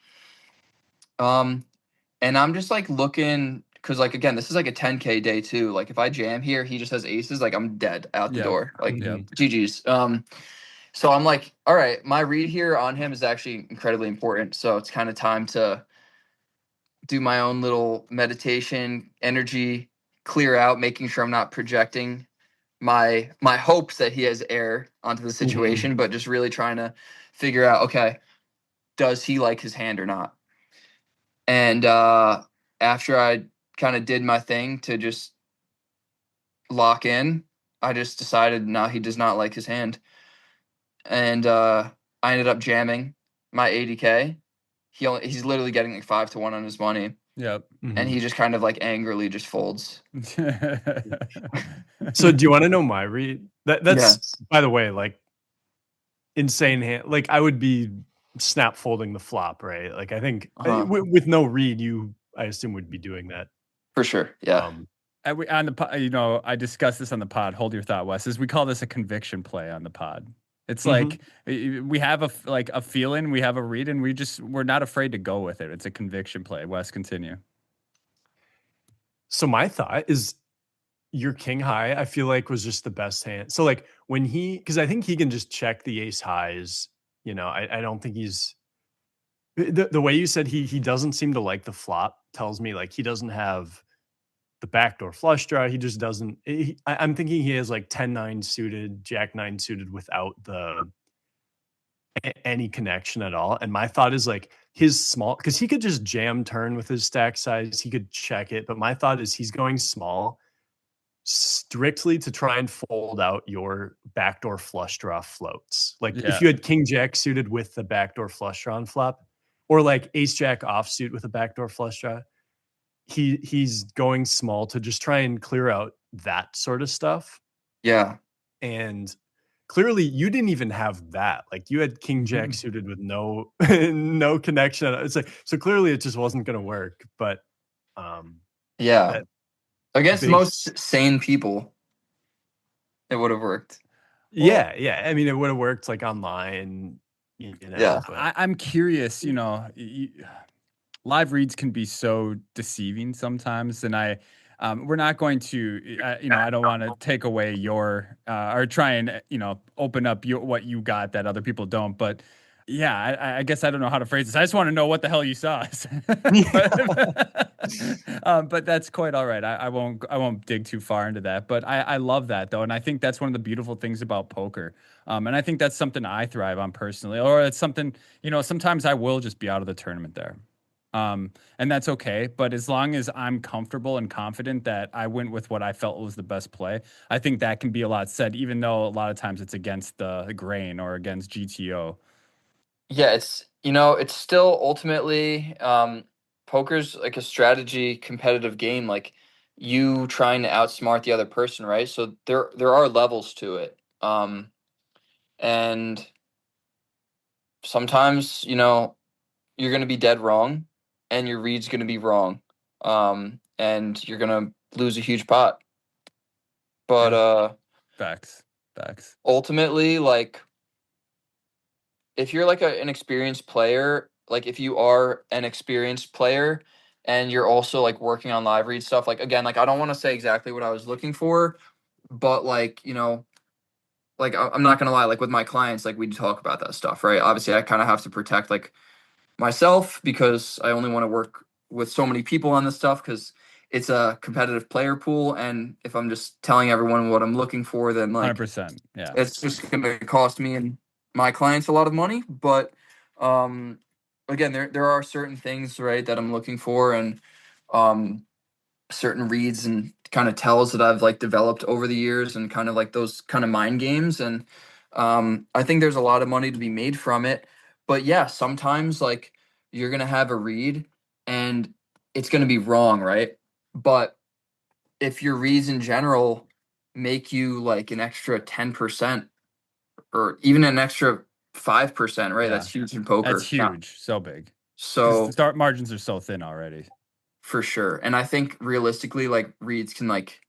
And I'm just like looking, because like again, this is like a 10K day too. Like if I jam here, he just has aces, like I'm dead out the door. Like GG's. So I'm like, all right, my read here on him is actually incredibly important. So it's kind of time to do my own little meditation, energy, clear out, making sure I'm not projecting my hopes that he has air onto the situation, but just really trying to figure out, okay, does he like his hand or not? And after I kind of did my thing to just lock in, I just decided, no, he does not like his hand. And I ended up jamming my 80K. He's literally getting like 5-1 on his money. Yep. And he just kind of like angrily just folds. So do you want to know my read? That's by the way, like insane hand. Like I would be snap folding the flop, right? Like I think with no read, I assume would be doing that for sure. Yeah. On the pod, I discussed this on the pod. Hold your thought, Wes. Is we call this a conviction play on the pod. It's like we have a feeling, we have a read, and we're not afraid to go with it. It's a conviction play. Wes, continue. So my thought is, your king high, I feel like was just the best hand. So like when because I think he can just check the ace highs. I don't think he's the way you said he doesn't seem to like the flop tells me like he doesn't have the backdoor flush draw. He just doesn't. I'm thinking he has like 10-9 suited, Jack-9 suited without any connection at all. And my thought is like his small, because he could just jam turn with his stack size. He could check it. But my thought is he's going small strictly to try and fold out your backdoor flush draw floats. Like if you had king jack suited with the backdoor flush draw on flop, or like ace jack offsuit with a backdoor flush draw, he's going small to just try and clear out that sort of stuff. Yeah. And clearly you didn't even have that. Like you had king jack suited with no no connection. It's like, so clearly it just wasn't going to work. But yeah, against most sane people, it would have worked. Yeah, yeah. I mean, it would have worked like online. Yeah. I'm curious. Live reads can be so deceiving sometimes, and we're not going to, I don't want to take away your or try and open up what you got that other people don't, but yeah, I guess I don't know how to phrase this. I just want to know what the hell you saw. But that's quite all right. I won't dig too far into that. But I love that though, and I think that's one of the beautiful things about poker. And I think that's something I thrive on personally, or it's something sometimes I will just be out of the tournament there. And that's okay. But as long as I'm comfortable and confident that I went with what I felt was the best play, I think that can be a lot said, even though a lot of times it's against the grain or against GTO. Yeah, it's still ultimately poker's like a strategy competitive game, like you trying to outsmart the other person, right? So there are levels to it. And sometimes, you're going to be dead wrong and your read's going to be wrong. And you're going to lose a huge pot. But facts. Ultimately, like if you're like an experienced player, like if you are an experienced player and you're also like working on live read stuff, like again, like I don't want to say exactly what I was looking for, but like, like I'm not gonna lie, like with my clients, like we talk about that stuff, right? Obviously I kind of have to protect like myself because I only want to work with so many people on this stuff because it's a competitive player pool. And if I'm just telling everyone what I'm looking for, then like 100%, yeah, it's just going to cost me and my clients a lot of money. But again, there are certain things, right, that I'm looking for, and certain reads and kind of tells that I've like developed over the years, and kind of like those kind of mind games. And I think there's a lot of money to be made from it. But yeah, sometimes like you're gonna have a read and it's gonna be wrong, right? But if your reads in general make you like an extra 10% or even an extra 5%, right? yeah, That's huge in poker. that's huge. So big. So the start margins are so thin already. For sure. And I think realistically, like reads can like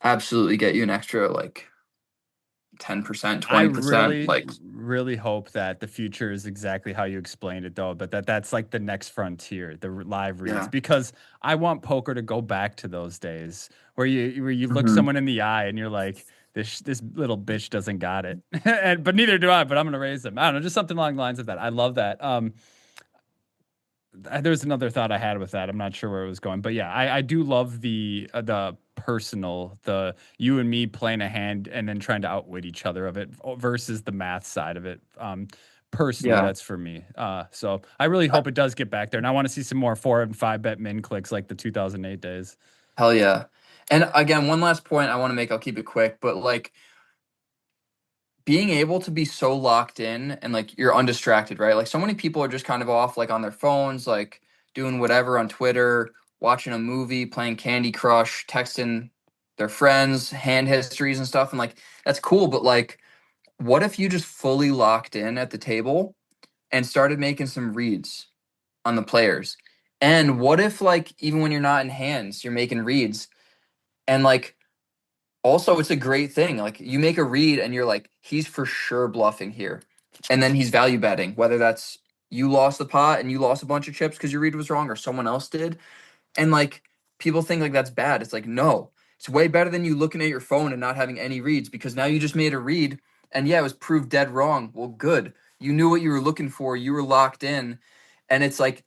absolutely get you an extra like 10%, 20%. I Like really hope that the future is exactly how you explained it, though. But that's like the next frontier, the live reads, yeah. because I want poker to go back to those days where you look Mhm. someone in the eye and you're like, this little bitch doesn't got it, but neither do I. But I'm gonna raise them. I don't know, just something along the lines of that. I love that. There's another thought I had with that. I'm not sure where it was going, but yeah, I do love the personal, the you and me playing a hand and then trying to outwit each other of it versus the math side of it. Personally, Yeah. that's for me. So I really hope it does get back there, and I want to see some more 4 and 5 bet min clicks like the 2008 days. Hell yeah. And again, one last point I want to make, I'll keep it quick, but like being able to be so locked in and like you're undistracted, right? Like so many people are just kind of off like on their phones, like doing whatever on Twitter, watching a movie, playing Candy Crush, texting their friends, hand histories and stuff. And like that's cool, but like what if you just fully locked in at the table and started making some reads on the players? And what if like even when you're not in hands, you're making reads and like also, it's a great thing. Like you make a read and you're like, he's for sure bluffing here. And then he's value betting, whether that's you lost the pot and you lost a bunch of chips because your read was wrong or someone else did. And like people think like that's bad. It's like, no, It's way better than you looking at your phone and not having any reads, because now you just made a read and yeah, it was proved dead wrong. Well, good. You knew what you were looking for. You were locked in. And it's like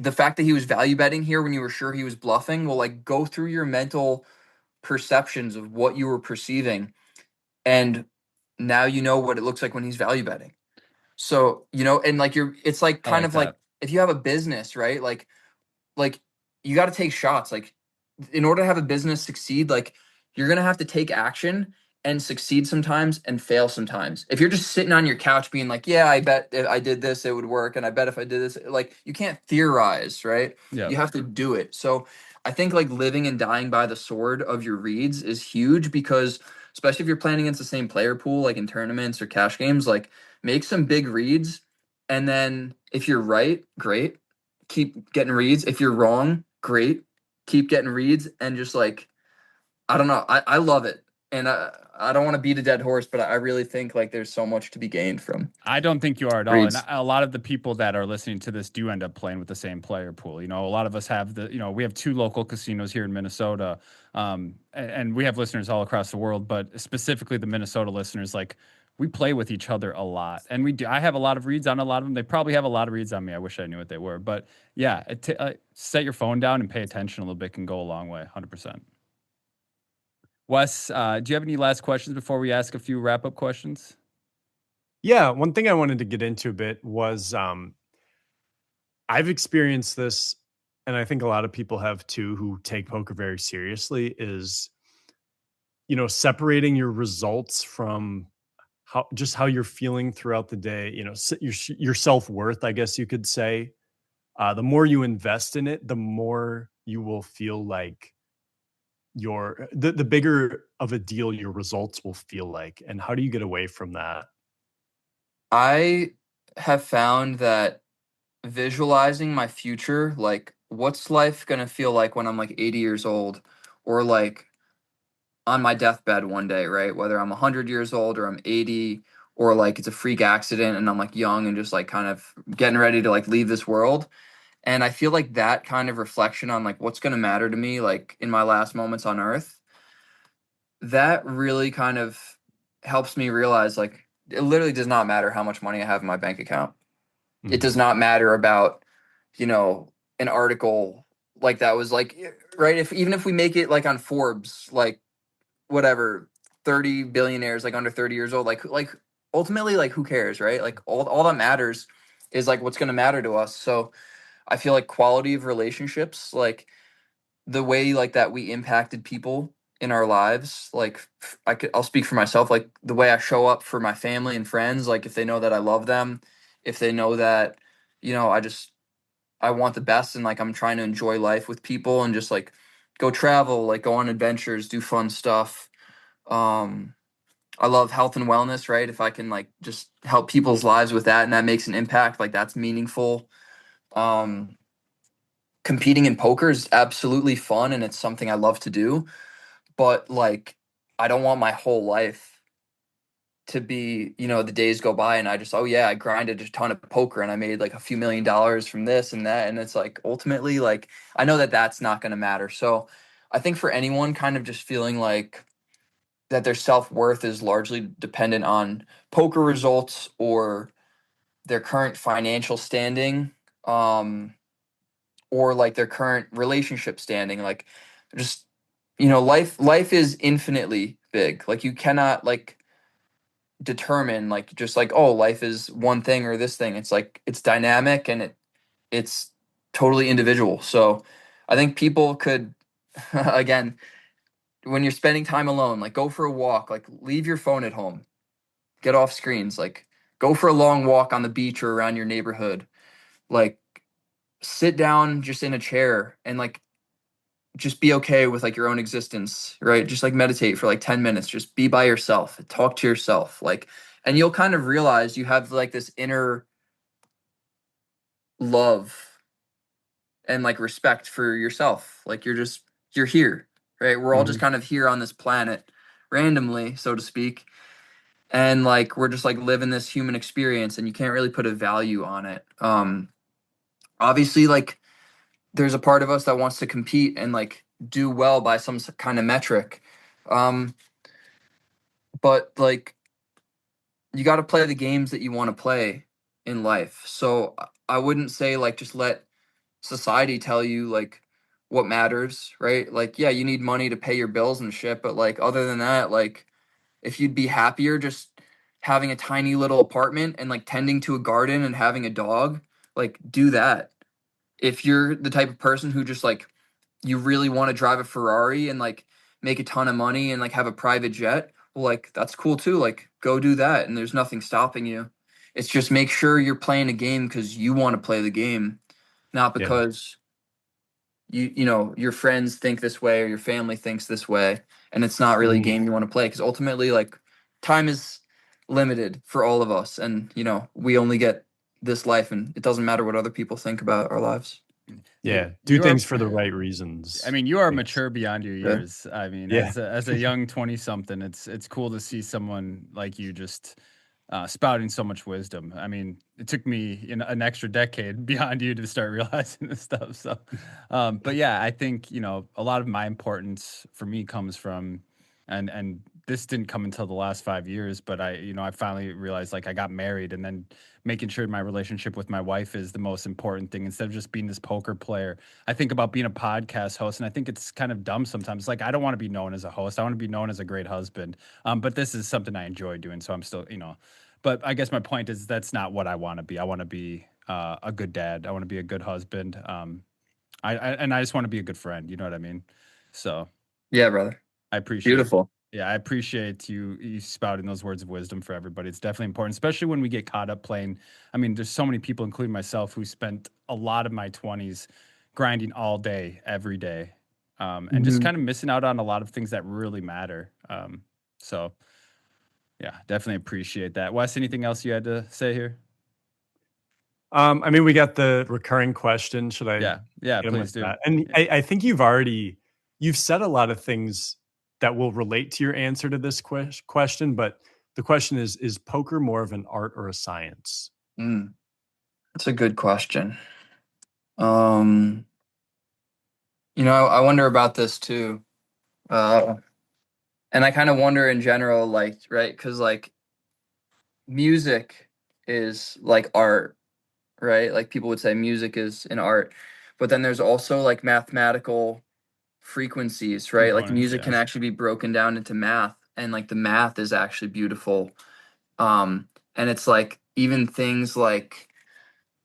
the fact that he was value betting here when you were sure he was bluffing will like go through your mental perceptions of what you were perceiving. And now you know what it looks like when he's value betting. So, and like it's like I kind like of like that. if you have a business, right? Like you got to take shots. Like in order to have a business succeed, like you're gonna have to take action and succeed sometimes and fail sometimes. If you're just sitting on your couch being like, yeah, I bet if I did this it would work, and I bet if I did this, like you can't theorize, right? Yeah. You have to do it. So I think like living and dying by the sword of your reads is huge, because especially if you're playing against the same player pool, like in tournaments or cash games, like make some big reads, and then if you're right, great, keep getting reads. If you're wrong, great, keep getting reads. And just like, I don't know, I love it. And I don't want to beat a dead horse, but I really think like there's so much to be gained from I don't think you are at all. And reads. a lot of the people that are listening to this do end up playing with the same player pool. A lot of us have we have two local casinos here in Minnesota. And we have listeners all across the world, but specifically the Minnesota listeners, like we play with each other a lot. And I have a lot of reads on a lot of them. They probably have a lot of reads on me. I wish I knew what they were. But yeah, set your phone down and pay attention a little bit can go a long way, 100%. Wes, do you have any last questions before we ask a few wrap up questions? Yeah, one thing I wanted to get into a bit was I've experienced this, and I think a lot of people have too who take poker very seriously, is separating your results from how you're feeling throughout the day, your self-worth, I guess you could say. The more you invest in it, the more you will feel like the bigger of a deal your results will feel like. And how do you get away from that? I have found that visualizing my future, like what's life gonna feel like when I'm like 80 years old, or like on my deathbed one day, right? Whether I'm 100 years old or I'm 80, or like it's a freak accident and I'm like young and just like kind of getting ready to like leave this world. And I feel like that kind of reflection on like what's going to matter to me like in my last moments on earth, that really kind of helps me realize like it literally does not matter how much money I have in my bank account. It Mhm. does not matter about, an article like that was like, right, if even if we make it like on Forbes, like whatever, 30 billionaires like under 30 years old, like ultimately like who cares, right? Like all that matters is like what's going to matter to us. So I feel like quality of relationships, like the way like that we impacted people in our lives, like I'll speak for myself, like the way I show up for my family and friends, like if they know that I love them, if they know that, I want the best, and like I'm trying to enjoy life with people and just like go travel, like go on adventures, do fun stuff. um I love health and wellness, right? If I can like just help people's lives with that and that makes an impact, like that's meaningful. um Competing in poker is absolutely fun and it's something I love to do, but like I don't want my whole life to be, the days go by and I just, oh yeah, I grinded a ton of poker and I made like a few $1 million from this and that, and it's like ultimately like I know that that's not going to matter. So I think for anyone kind of just feeling like that their self-worth is largely dependent on poker results or their current financial standing, um or like their current relationship standing, like just, life is infinitely big. Like you cannot like determine like just like, oh, life is one thing or this thing. It's like it's dynamic and it's totally individual. So I think people could again, when you're spending time alone, like go for a walk, like leave your phone at home, get off screens, like go for a long walk on the beach or around your neighborhood, like sit down just in a chair and like just be okay with like your own existence, right? Just like meditate for like 10 minutes, just be by yourself, talk to yourself, like, and you'll kind of realize you have like this inner love and like respect for yourself. Like you're here, right? We're all just Mhm. kind of here on this planet randomly, so to speak. And like we're just like living this human experience and you can't really put a value on it. Obviously like there's a part of us that wants to compete and like do well by some kind of metric. Um, but like you got to play the games that you want to play in life. So I wouldn't say like just let society tell you like what matters, right? Like, yeah, you need money to pay your bills and shit, but like other than that, like if you'd be happier just having a tiny little apartment and like tending to a garden and having a dog, like do that. If you're the type of person who just like you really want to drive a Ferrari and like make a ton of money and like have a private jet, well, like that's cool too. Like go do that and there's nothing stopping you. It's just make sure you're playing a game because you want to play the game, not Yeah. because you know your friends think this way or your family thinks this way and it's not really a game you want to play because ultimately like time is limited for all of us and you know we only get this life and it doesn't matter what other people think about our lives. Yeah. Do You are, things for the right I reasons. mean, you are Thanks. mature beyond your Yeah. years. I mean, Yeah. as a young 20 something, it's cool to see someone like you just spouting so much wisdom. I mean, it took me an extra decade beyond you to start realizing this stuff. So, but yeah, I think a lot of my importance for me comes from, and this didn't come until the last 5 years. But I finally realized like I got married, and then making sure my relationship with my wife is the most important thing instead of just being this poker player. I think about being a podcast host, and I think it's kind of dumb sometimes. Like I don't want to be known as a host. I want to be known as a great husband. But this is something I enjoy doing, so I'm still. But I guess my point is that's not what I want to be. I want to be a good dad. I want to be a good husband. And I just want to be a good friend. You know what I mean? So Yeah, brother. I appreciate. Beautiful. Yeah, I appreciate you spouting those words of wisdom for everybody. It's definitely important, especially when we get caught up playing. I mean, there's so many people, including myself, who spent a lot of my 20s grinding all day, every day, and just Mhm. kind of missing out on a lot of things that really matter. So yeah, definitely appreciate that. Wes, anything else you had to say here? I mean, we got the recurring question. Should I Yeah, yeah, hit him please with do. that? And I think you've said a lot of things that will relate to your answer to this question, but the question is poker more of an art or a science? Mm, that's a good question. Um, I wonder about this too. Uh, and I kind of wonder in general, like, right? Because like music is like art, right? Like people would say music is an art, but then there's also like mathematical frequencies, right? Like Components, music yeah. can actually be broken down into math, and like the math is actually beautiful. And it's like even things like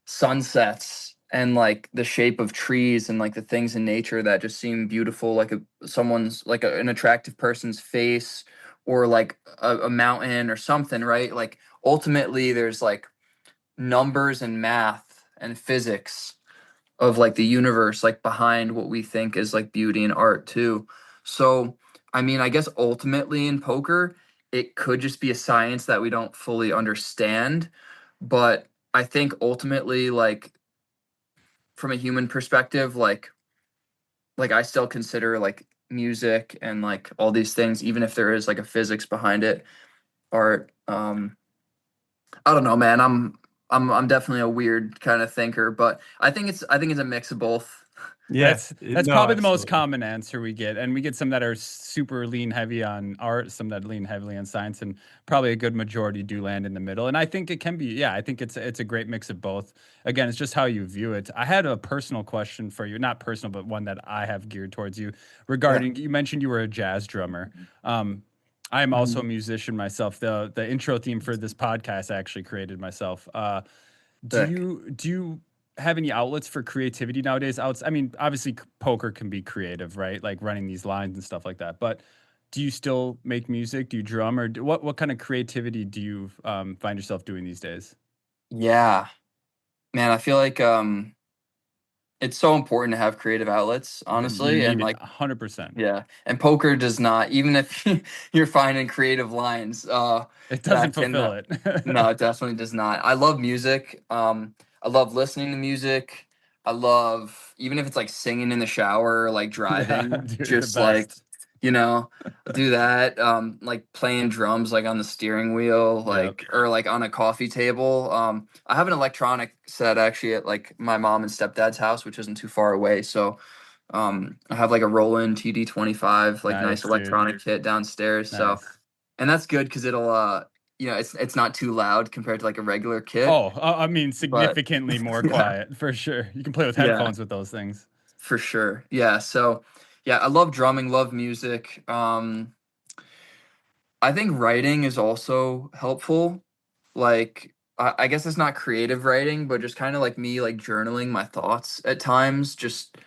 sunsets and like the shape of trees and like the things in nature that just seem beautiful, like someone's like an attractive person's face or like a mountain or something, right? Like ultimately there's like numbers and math and physics of like the universe like behind what we think is like beauty and art too. So I mean, I guess ultimately in poker it could just be a science that we don't fully understand, but I think ultimately like from a human perspective, like I still consider like music and like all these things, even if there is like a physics behind it, art. I don't know, man. I'm definitely a weird kind of thinker, but I think it's a mix of both. Yeah. That's No, probably the most absolutely. common answer we get, and we get some that are super lean heavy on art, some that lean heavily on science, and probably a good majority do land in the middle. And I think it can be, yeah, I think it's a great mix of both. Again, it's just how you view it. I had a personal question for you, not personal, but one that I have geared towards you Yeah. regarding. You mentioned you were a jazz drummer. I am also a Mhm. musician myself. The intro theme for this podcast I actually created myself. Do Sick. you have any outlets for creativity nowadays? I mean, obviously, poker can be creative, right? Like running these lines and stuff like that. But do you still make music? Do you drum, or what kind of creativity do you find yourself doing these days? Yeah, man. I feel like it's so important to have creative outlets, You honestly, and need it like 100%. yeah, and poker does not. Even if you're finding creative lines, It doesn't that can fulfill it. no, it definitely does not. I love music. I love listening to music. I love even if it's like singing in the shower or like Yeah, driving, dude, the just like best. you know, do that. Like playing drums like on the steering wheel, Yep. like or like on a coffee table. I have an electronic set actually at like my mom and stepdad's house, which isn't too far away. So I have like a Roland TD-25, like nice electronic kit downstairs. Nice. So, and that's good because it'll, it's not too loud compared to like a regular kit. Oh, I mean, significantly more quiet for sure. You can play with headphones with those things. For sure. Yeah. So, yeah, I love drumming, love music. I think writing is also helpful. Like, I guess it's not creative writing, but just kind of like me, like journaling my thoughts at times, just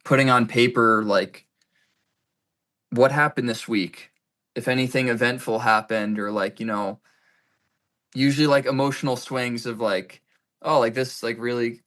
putting on paper, like, what happened this week, if anything eventful happened, or like, usually like emotional swings of like, oh, like this, like really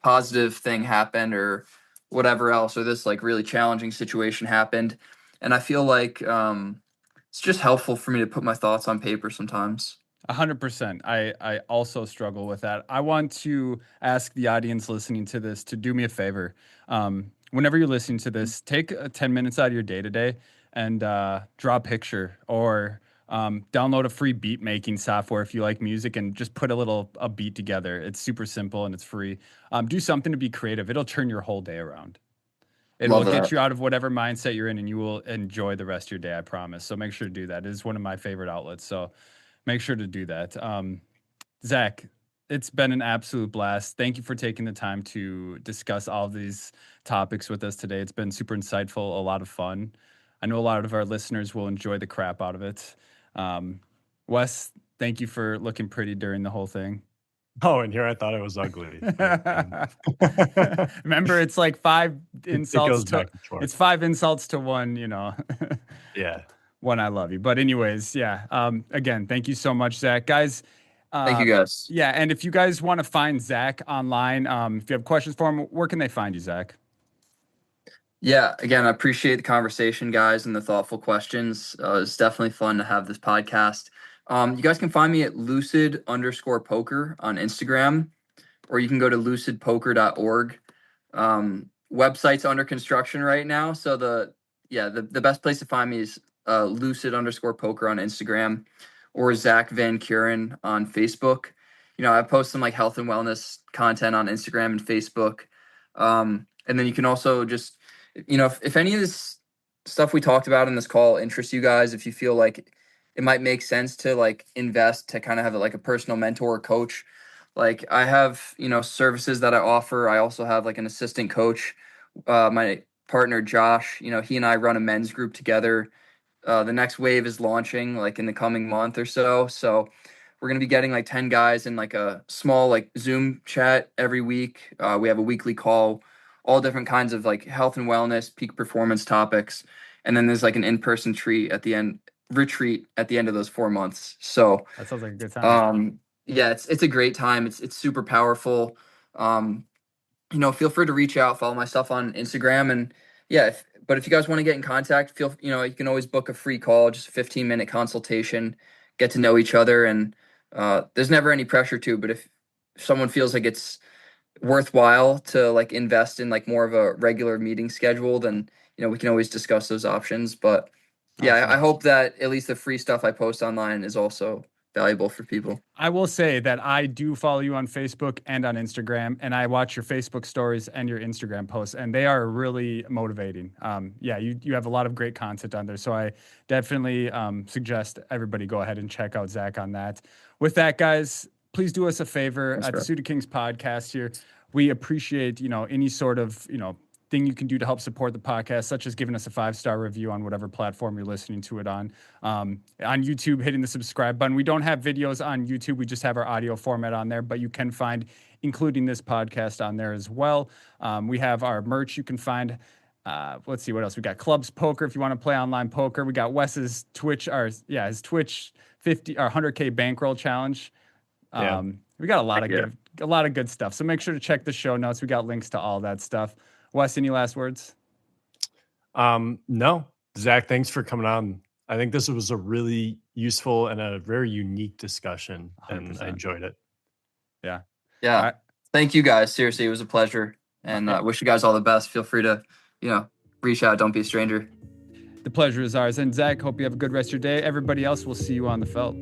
positive thing happened, or whatever else, or this like really challenging situation happened. And I feel like, it's just helpful for me to put my thoughts on paper sometimes. 100%. I also struggle with that. I want to ask the audience listening to this to do me a favor. Whenever you're listening to this, take 10 minutes out of your day today and draw a picture, or download a free beat making software if you like music, and just put a beat together. It's super simple and it's free. Do something to be creative. It'll turn your whole day around. It will get you out of whatever mindset you're in, and you will enjoy the rest of your day, I promise. So make sure to do that. It is one of my favorite outlets. So make sure to do that. Zak, it's been an absolute blast. Thank you for taking the time to discuss all of these topics with us today. It's been super insightful, a lot of fun. I know a lot of our listeners will enjoy the crap out of it. Wes, thank you for looking pretty during the whole thing. Oh, and here I thought it was ugly. Remember, it's like 5 insults. It's 5 insults to one, Yeah. One, I love you. But anyways, yeah. Again, thank you so much, Zak. Guys. Thank you, guys. Yeah, and if you guys want to find Zak online, if you have questions for him, where can they find you, Zak? Yeah, again, I appreciate the conversation, guys, and the thoughtful questions. It's definitely fun to have this podcast. You guys can find me at lucid_poker on Instagram, or you can go to lucidpoker.org. Website's under construction right now, so the best place to find me is lucid_poker on Instagram, or Zak VanKeuren on Facebook. I post some like health and wellness content on Instagram and Facebook. And then you can also just, if any of this stuff we talked about in this call interests you guys, if you feel like it might make sense to like invest to kind of have like a personal mentor or coach, like I have, services that I offer. I also have like an assistant coach. My partner, Josh, he and I run a men's group together. The next wave is launching like in the coming month or so. So we're going to be getting like 10 guys in like a small like Zoom chat every week. We have a weekly call, all different kinds of like health and wellness, peak performance topics. And then there's like an in-person retreat at the end of those 4 months. So that sounds like a good time. Yeah, it's a great time. It's super powerful. Feel free to reach out, follow my stuff on Instagram, and yeah, but if you guys want to get in contact, you can always book a free call, just a 15-minute consultation, get to know each other, and there's never any pressure to, but if someone feels like it's worthwhile to like invest in like more of a regular meeting schedule, then we can always discuss those options. But yeah, awesome. I hope that at least the free stuff I post online is also valuable for people. I will say that I do follow you on Facebook and on Instagram, and I watch your Facebook stories and your Instagram posts, and they are really motivating. You have a lot of great content on there, so I definitely suggest everybody go ahead and check out Zak on that. With that, guys, please do us a favor. At the Suda Kings podcast here, we appreciate any sort of thing you can do to help support the podcast, such as giving us a 5-star review on whatever platform you're listening to it on. On YouTube, hitting the subscribe button. We don't have videos on YouTube. We just have our audio format on there, but you can find, including this podcast, on there as well. We have our merch you can find. Let's see what else. We got Clubs Poker if you want to play online poker. We got Wes's Twitch, his Twitch 50 or 100K bankroll challenge. We got a lot of good stuff. So make sure to check the show notes. We got links to all that stuff. Wes, any last words? No. Zak, thanks for coming on. I think this was a really useful and a very unique discussion, 100%. And I enjoyed it. Yeah. Right. Thank you, guys. Seriously, it was a pleasure. And I wish you guys all the best. Feel free to, reach out. Don't be a stranger. The pleasure is ours. And Zak, hope you have a good rest of your day. Everybody else, we'll see you on the felt.